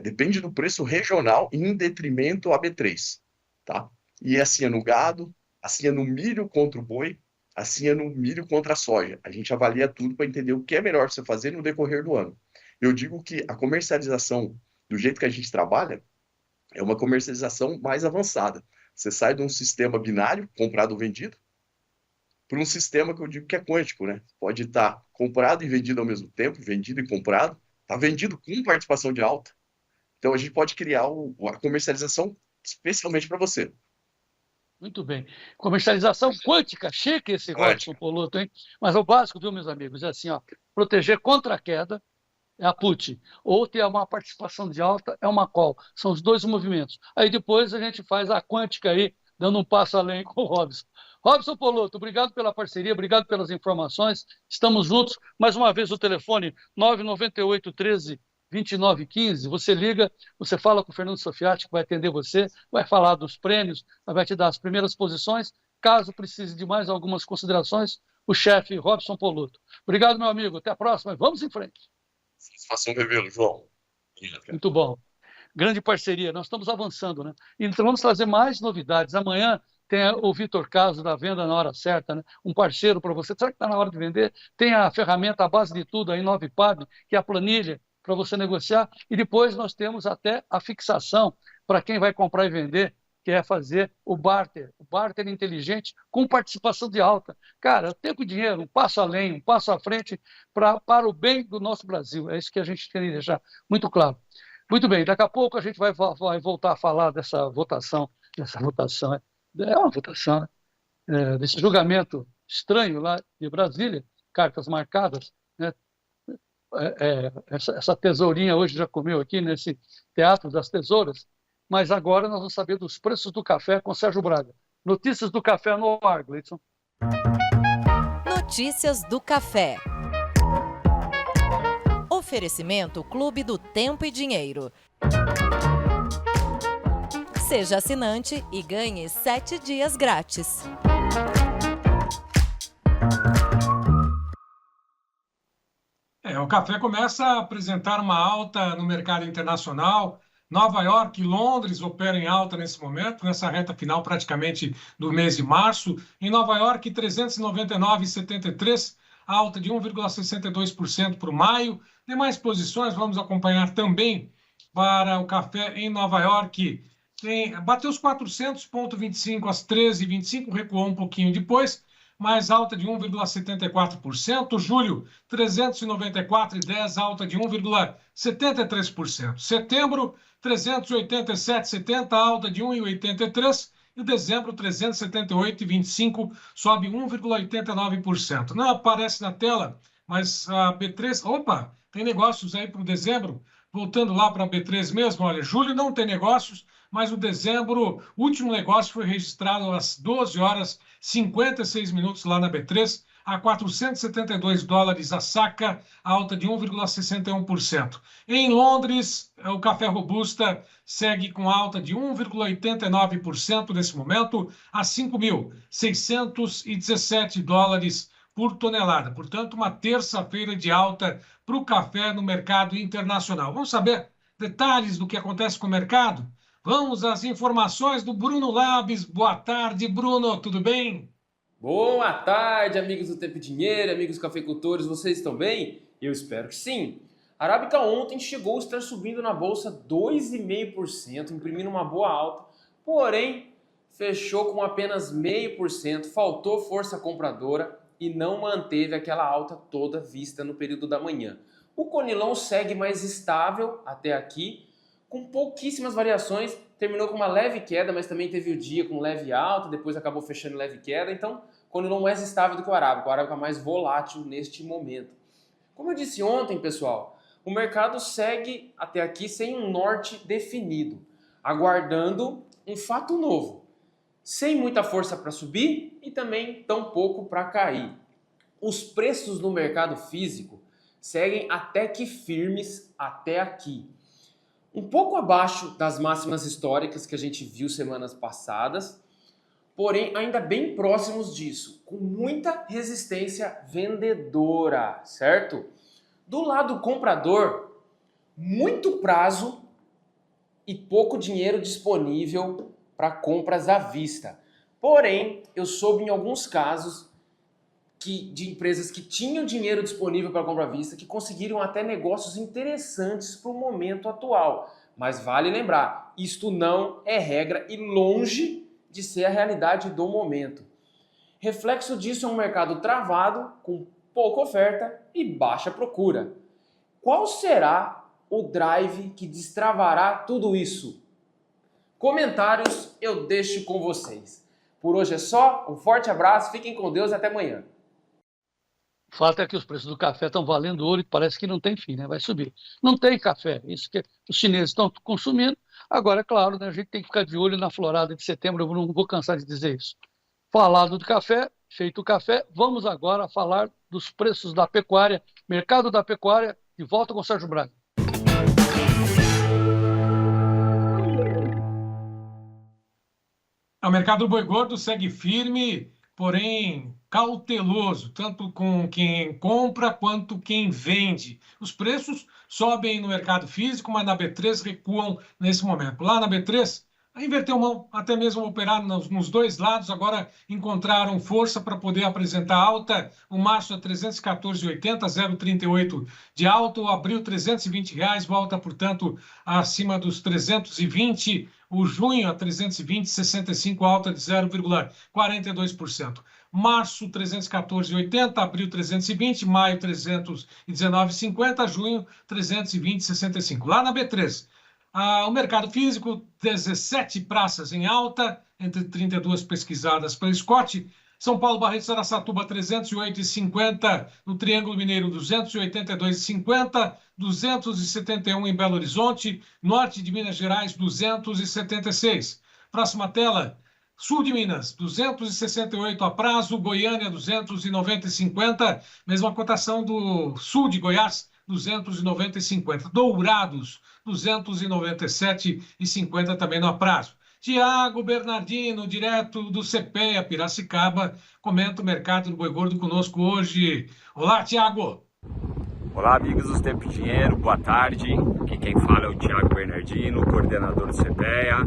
Depende do preço regional em detrimento a B3. Tá? E assim é no gado, assim é no milho contra o boi, assim é no milho contra a soja. A gente avalia tudo para entender o que é melhor você fazer no decorrer do ano. Eu digo que a comercialização, do jeito que a gente trabalha, é uma comercialização mais avançada. Você sai de um sistema binário, comprado ou vendido, para um sistema que eu digo que é quântico, né? Pode estar comprado e vendido ao mesmo tempo, vendido e comprado, está vendido com participação de alta. Então a gente pode criar a comercialização especialmente para você.
Muito bem. Comercialização quântica, chique esse Robson Poloto, hein? Mas o básico, viu, meus amigos, é assim, ó, proteger contra a queda é a put, ou ter uma participação de alta é uma call. São os dois movimentos. Aí depois a gente faz a quântica aí, dando um passo além com o Robson. Robson Poloto, obrigado pela parceria, obrigado pelas informações. Estamos juntos. Mais uma vez o telefone 998-13-2915. Você liga, você fala com o Fernando Sofiati, que vai atender você, vai falar dos prêmios, vai te dar as primeiras posições. Caso precise de mais algumas considerações, o chefe Robson Poloto. Obrigado, meu amigo. Até a próxima. Vamos em frente.
Satisfação revê-lo, João.
Muito bom. Grande parceria. Nós estamos avançando, né? Então vamos trazer mais novidades. Amanhã tem o Vitor Caso da Venda na Hora Certa, né? Um parceiro para você. Será que está na hora de vender? Tem a ferramenta, a base de tudo, a InovePab, que é a planilha para você negociar. E depois nós temos até a fixação para quem vai comprar e vender, que é fazer o barter inteligente com participação de alta. Cara, tempo e dinheiro, um passo além, um passo à frente para o bem do nosso Brasil. É isso que a gente tem que deixar muito claro. Muito bem, daqui a pouco a gente vai voltar a falar dessa votação, é uma votação, né? Desse julgamento estranho lá de Brasília, cartas marcadas, né? Essa tesourinha hoje já comeu aqui nesse Teatro das Tesouras, mas agora nós vamos saber dos preços do café com Sérgio Braga. Notícias do café no ar, Gleidson.
Notícias do café. Oferecimento Clube do Tempo e Dinheiro. Seja assinante e ganhe 7 dias grátis.
O café começa a apresentar uma alta no mercado internacional. Nova York e Londres operam em alta nesse momento, nessa reta final praticamente do mês de março. Em Nova York, 399,73, alta de 1,62% para o maio. Demais posições, vamos acompanhar também para o café em Nova York. Bateu os 400,25 às 13h25, recuou um pouquinho depois, mais alta de 1,74%. Julho, 394,10, alta de 1,73%. Setembro, 387,70, alta de 1,83%. E dezembro, 378,25, sobe 1,89%. Não aparece na tela, mas a B3... Opa, tem negócios aí para o dezembro. Voltando lá para a B3 mesmo, olha, julho não tem negócios, mas o dezembro, o último negócio foi registrado às 12 horas 56 minutos lá na B3, a 472 dólares a saca, alta de 1,61%. Em Londres, o café Robusta segue com alta de 1,89% nesse momento, a 5.617 dólares por tonelada. Portanto, uma terça-feira de alta para o café no mercado internacional. Vamos saber detalhes do que acontece com o mercado? Vamos às informações do Bruno Labes. Boa tarde, Bruno, tudo bem?
Boa tarde, amigos do Tempo e Dinheiro, amigos cafeicultores, vocês estão bem? Eu espero que sim. A Arábica ontem chegou a estar subindo na bolsa 2,5%, imprimindo uma boa alta, porém fechou com apenas 0,5%, faltou força compradora e não manteve aquela alta toda vista no período da manhã. O Conilon segue mais estável até aqui, com pouquíssimas variações, terminou com uma leve queda, mas também teve o dia com leve alta, depois acabou fechando leve queda, então Conilon mais estável do que o Arábica mais volátil neste momento. Como eu disse ontem, pessoal, o mercado segue até aqui sem um norte definido, aguardando um fato novo, sem muita força para subir e também tão pouco para cair. Os preços no mercado físico seguem até que firmes até aqui. Um pouco abaixo das máximas históricas que a gente viu semanas passadas, porém ainda bem próximos disso, com muita resistência vendedora, certo? Do lado comprador, muito prazo e pouco dinheiro disponível para compras à vista. Porém, eu soube em alguns casos de empresas que tinham dinheiro disponível para compra à vista, que conseguiram até negócios interessantes para o momento atual. Mas vale lembrar, isto não é regra e longe de ser a realidade do momento. Reflexo disso é um mercado travado, com pouca oferta e baixa procura. Qual será o drive que destravará tudo isso? Comentários eu deixo com vocês. Por hoje é só, um forte abraço, fiquem com Deus e até amanhã.
O fato é que os preços do café estão valendo ouro e parece que não tem fim, né? Vai subir. Não tem café, isso que os chineses estão consumindo. Agora, é claro, né, a gente tem que ficar de olho na florada de setembro, eu não vou cansar de dizer isso. Falado do café, feito o café, vamos agora falar dos preços da pecuária, mercado da pecuária, de volta com o Sérgio Braga.
O mercado do boi gordo segue firme, porém cauteloso, tanto com quem compra quanto quem vende. Os preços sobem no mercado físico, mas na B3 recuam nesse momento. Lá na B3, inverteu mão, até mesmo operar nos dois lados, agora encontraram força para poder apresentar alta. O março é 314,80, 0,38 de alta, o abril R$320, volta, portanto, acima dos 320. O junho a 320,65, alta de 0,42%. Março 314,80, abril 320, maio 319,50, junho 320,65. Lá na B3, o mercado físico, 17 praças em alta, entre 32 pesquisadas pelo Scott. São Paulo, Barretos, Araçatuba, 308,50. No Triângulo Mineiro, 282,50. 271 em Belo Horizonte. Norte de Minas Gerais, 276. Próxima tela. Sul de Minas, 268 a prazo. Goiânia, 290,50. Mesma cotação do sul de Goiás, 290,50. Dourados, 297,50 também no prazo. Tiago Bernardino, direto do CPEA Piracicaba, comenta o mercado do boi gordo conosco hoje. Olá, Tiago.
Olá, amigos do Tempo e Dinheiro, boa tarde. Aqui quem fala é o Tiago Bernardino, coordenador do CPEA.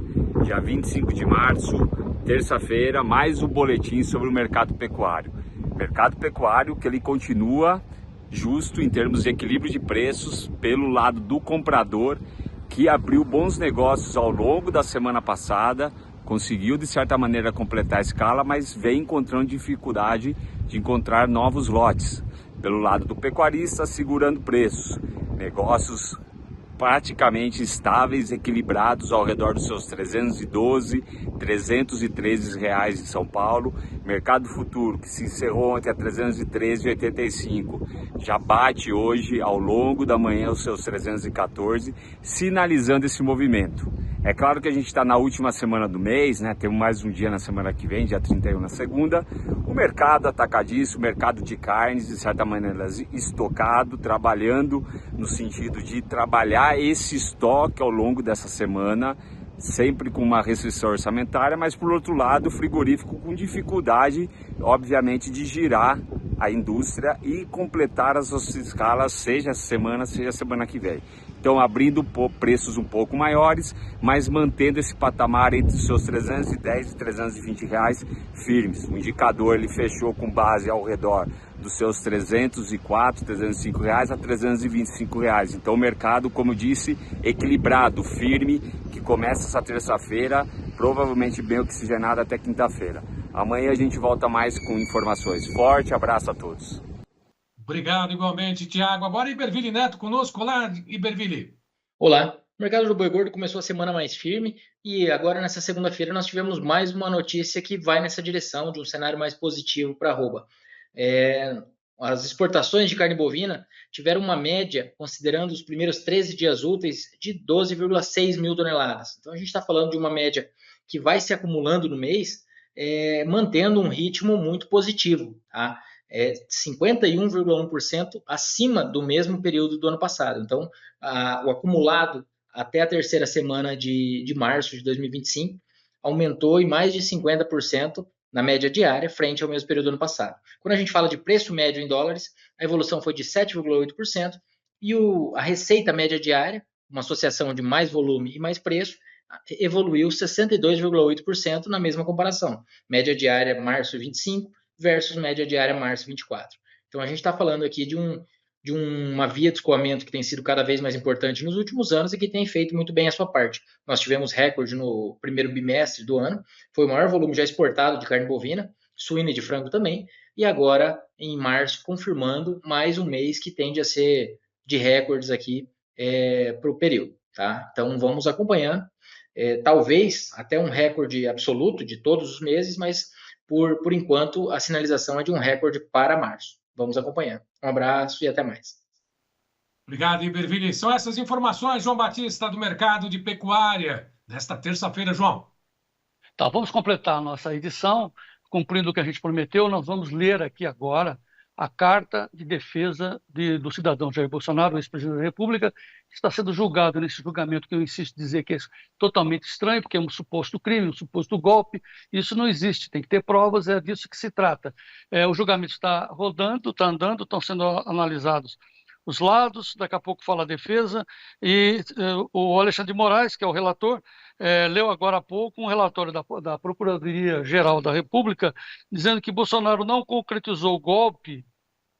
Dia 25 de março, terça-feira, mais um boletim sobre o mercado pecuário. Mercado pecuário que ele continua justo em termos de equilíbrio de preços pelo lado do comprador, que abriu bons negócios ao longo da semana passada, conseguiu de certa maneira completar a escala, mas vem encontrando dificuldade de encontrar novos lotes. Pelo lado do pecuarista, segurando preços, negócios praticamente estáveis, equilibrados ao redor dos seus 312, 313 reais em São Paulo. Mercado futuro, que se encerrou ontem a 313,85, já bate hoje ao longo da manhã os seus 314, sinalizando esse movimento. É claro que a gente está na última semana do mês, né? Temos mais um dia na semana que vem, dia 31 na segunda. O mercado atacadista, o mercado de carnes, de certa maneira estocado, trabalhando no sentido de trabalhar esse estoque ao longo dessa semana, sempre com uma restrição orçamentária, mas por outro lado o frigorífico com dificuldade, obviamente, de girar a indústria e completar as suas escalas, seja essa semana, seja a semana que vem. Então, abrindo preços um pouco maiores, mas mantendo esse patamar entre os seus 310 e 320 reais firmes. O indicador ele fechou com base ao redor dos seus 304, 305 reais a 325 reais. Então, o mercado, como eu disse, equilibrado, firme, que começa essa terça-feira, provavelmente bem oxigenado até quinta-feira. Amanhã a gente volta mais com informações. Forte abraço a todos.
Obrigado, igualmente, Tiago. Agora, Iberville Neto conosco. Olá, Iberville.
Olá. O mercado do boi gordo começou a semana mais firme e agora, nessa segunda-feira, nós tivemos mais uma notícia que vai nessa direção de um cenário mais positivo para a arroba. As exportações de carne bovina tiveram uma média, considerando os primeiros 13 dias úteis, de 12,6 mil toneladas. Então, a gente está falando de uma média que vai se acumulando no mês, mantendo um ritmo muito positivo, tá? 51,1% acima do mesmo período do ano passado. Então, o acumulado até a terceira semana de março de 2025 aumentou em mais de 50% na média diária, frente ao mesmo período do ano passado. Quando a gente fala de preço médio em dólares, a evolução foi de 7,8% e a receita média diária, uma associação de mais volume e mais preço, evoluiu 62,8% na mesma comparação. Média diária março 25 versus média diária março 24. Então, a gente está falando aqui de uma via de escoamento que tem sido cada vez mais importante nos últimos anos e que tem feito muito bem a sua parte. Nós tivemos recorde no primeiro bimestre do ano, foi o maior volume já exportado de carne bovina, suína e de frango também, e agora, em março, confirmando mais um mês que tende a ser de recordes aqui para o período. Tá? Então, vamos acompanhando, talvez até um recorde absoluto de todos os meses, mas por enquanto, a sinalização é de um recorde para março. Vamos acompanhando. Um abraço e até mais.
Obrigado, Iberville. São essas informações, João Batista, do Mercado de Pecuária, nesta terça-feira, João.
Tá, vamos completar a nossa edição, cumprindo o que a gente prometeu. Nós vamos ler aqui agora a carta de defesa do cidadão Jair Bolsonaro, ex-presidente da República, que está sendo julgado nesse julgamento que eu insisto em dizer que é totalmente estranho, porque é um suposto crime, um suposto golpe. Isso não existe, tem que ter provas, é disso que se trata. O julgamento está rodando, está andando, estão sendo analisados os lados, daqui a pouco fala a defesa, e o Alexandre de Moraes, que é o relator, leu agora há pouco um relatório da Procuradoria-Geral da República, dizendo que Bolsonaro não concretizou o golpe,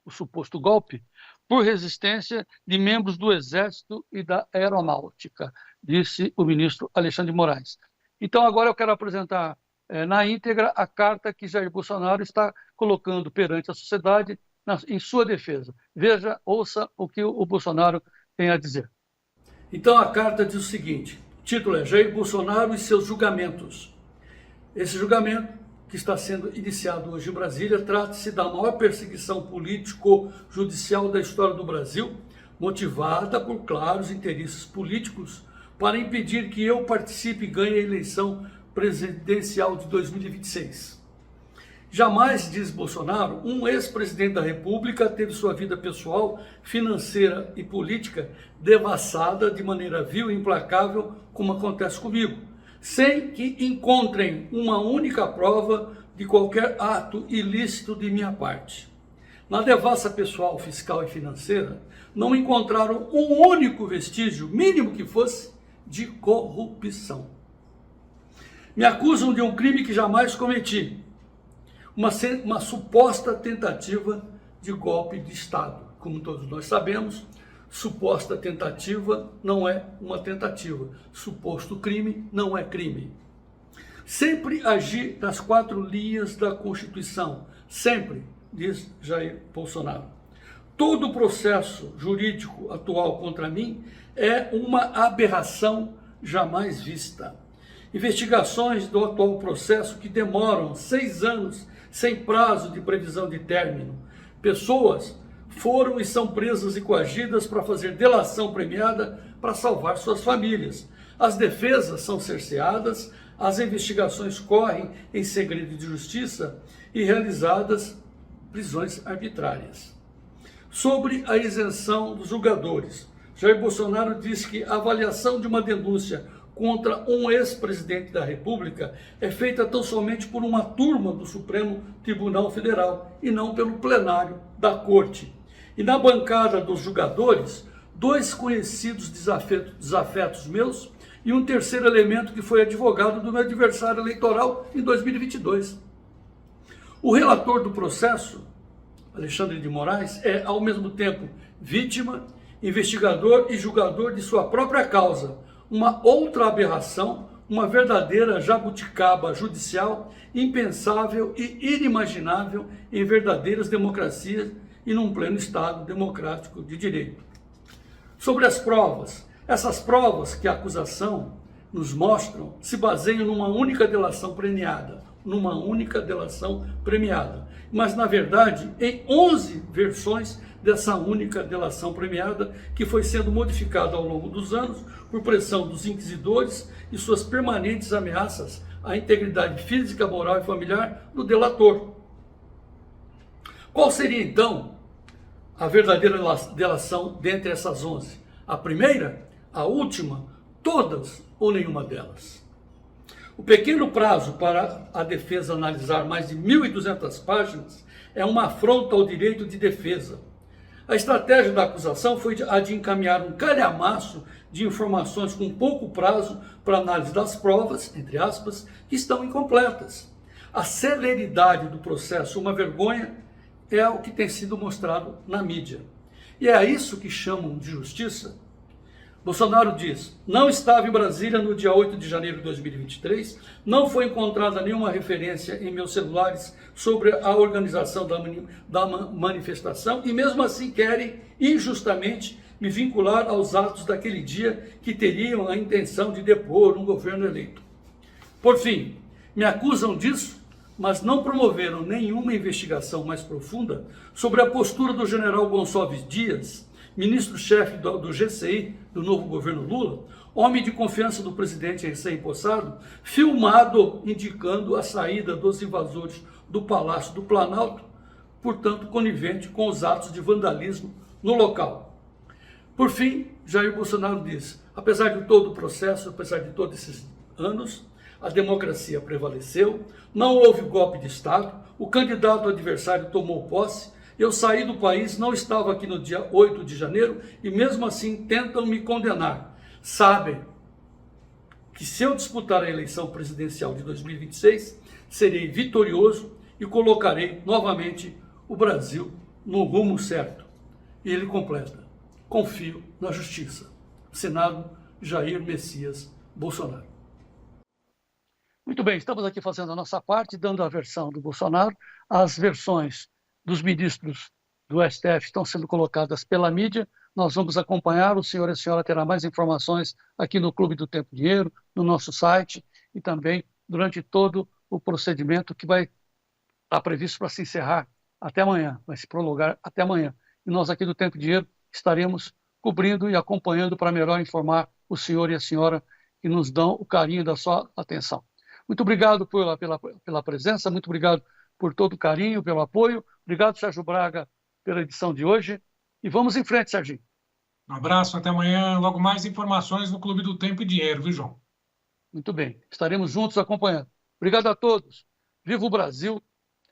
o suposto golpe, por resistência de membros do Exército e da Aeronáutica, disse o ministro Alexandre de Moraes. Então, agora eu quero apresentar na íntegra a carta que Jair Bolsonaro está colocando perante a sociedade em sua defesa. Veja, ouça o que o Bolsonaro tem a dizer.
Então a carta diz o seguinte, o título é Jair Bolsonaro e seus julgamentos. Esse julgamento, que está sendo iniciado hoje em Brasília, trata-se da maior perseguição político-judicial da história do Brasil, motivada por claros interesses políticos para impedir que eu participe e ganhe a eleição presidencial de 2026. Jamais, diz Bolsonaro, um ex-presidente da República teve sua vida pessoal, financeira e política devassada de maneira vil e implacável, como acontece comigo, sem que encontrem uma única prova de qualquer ato ilícito de minha parte. Na devassa pessoal, fiscal e financeira, não encontraram um único vestígio, mínimo que fosse, de corrupção. Me acusam de um crime que jamais cometi, uma suposta tentativa de golpe de Estado. Como todos nós sabemos, suposta tentativa não é uma tentativa. Suposto crime não é crime. Sempre agi nas 4 linhas da Constituição. Sempre, diz Jair Bolsonaro. Todo o processo jurídico atual contra mim é uma aberração jamais vista. Investigações do atual processo que demoram 6 anos sem prazo de previsão de término. Pessoas foram e são presas e coagidas para fazer delação premiada para salvar suas famílias. As defesas são cerceadas, as investigações correm em segredo de justiça e realizadas prisões arbitrárias. Sobre a isenção dos julgadores, Jair Bolsonaro diz que a avaliação de uma denúncia contra um ex-presidente da República é feita tão somente por uma turma do Supremo Tribunal Federal e não pelo plenário da Corte. E na bancada dos julgadores, 2 conhecidos desafetos meus e um terceiro elemento que foi advogado do meu adversário eleitoral em 2022. O relator do processo, Alexandre de Moraes, é ao mesmo tempo vítima, investigador e julgador de sua própria causa, uma outra aberração, uma verdadeira jabuticaba judicial impensável e inimaginável em verdadeiras democracias e num pleno Estado democrático de direito. Sobre as provas, essas provas que a acusação nos mostram se baseiam numa única delação premiada, mas na verdade em 11 versões dessa única delação premiada que foi sendo modificada ao longo dos anos por pressão dos inquisidores e suas permanentes ameaças à integridade física, moral e familiar do delator. Qual seria então a verdadeira delação dentre essas 11? A primeira? A última? Todas ou nenhuma delas? O pequeno prazo para a defesa analisar mais de 1.200 páginas é uma afronta ao direito de defesa. A estratégia da acusação foi a de encaminhar um calhamaço de informações com pouco prazo para análise das provas, entre aspas, que estão incompletas. A celeridade do processo, uma vergonha, é o que tem sido mostrado na mídia. E é a isso que chamam de justiça? Bolsonaro diz: não estava em Brasília no dia 8 de janeiro de 2023, não foi encontrada nenhuma referência em meus celulares sobre a organização da manifestação e mesmo assim querem injustamente me vincular aos atos daquele dia que teriam a intenção de depor um governo eleito. Por fim, me acusam disso, mas não promoveram nenhuma investigação mais profunda sobre a postura do general Gonçalves Dias, ministro-chefe do GCI do novo governo Lula, homem de confiança do presidente recém-possado, filmado indicando a saída dos invasores do Palácio do Planalto, portanto conivente com os atos de vandalismo no local. Por fim, Jair Bolsonaro diz: apesar de todo o processo, apesar de todos esses anos, a democracia prevaleceu, não houve golpe de Estado, o candidato adversário tomou posse, eu saí do país, não estava aqui no dia 8 de janeiro e mesmo assim tentam me condenar. Sabem que se eu disputar a eleição presidencial de 2026, serei vitorioso e colocarei novamente o Brasil no rumo certo. E ele completa: confio na justiça. Senado Jair Messias Bolsonaro.
Muito bem, estamos aqui fazendo a nossa parte, dando a versão do Bolsonaro. As versões dos ministros do STF estão sendo colocadas pela mídia. Nós vamos acompanhar, o senhor e a senhora terá mais informações aqui no Clube do Tempo e Dinheiro, no nosso site e também durante todo o procedimento que vai estar previsto para se encerrar até amanhã, vai se prolongar até amanhã. E nós aqui do Tempo e Dinheiro estaremos cobrindo e acompanhando para melhor informar o senhor e a senhora que nos dão o carinho da sua atenção. Muito obrigado pela presença, muito obrigado por todo o carinho, pelo apoio. Obrigado, Sérgio Braga, pela edição de hoje. E vamos em frente, Serginho.
Um abraço, até amanhã. Logo mais informações no Clube do Tempo e Dinheiro, viu, João?
Muito bem, estaremos juntos acompanhando. Obrigado a todos. Viva o Brasil,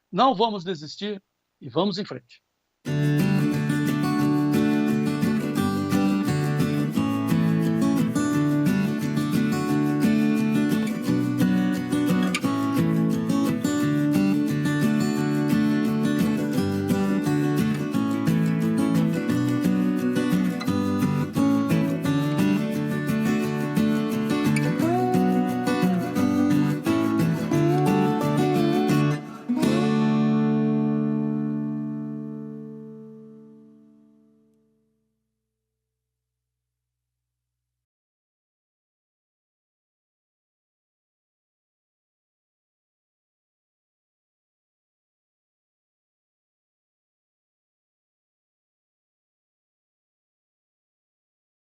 não vamos desistir e vamos em frente.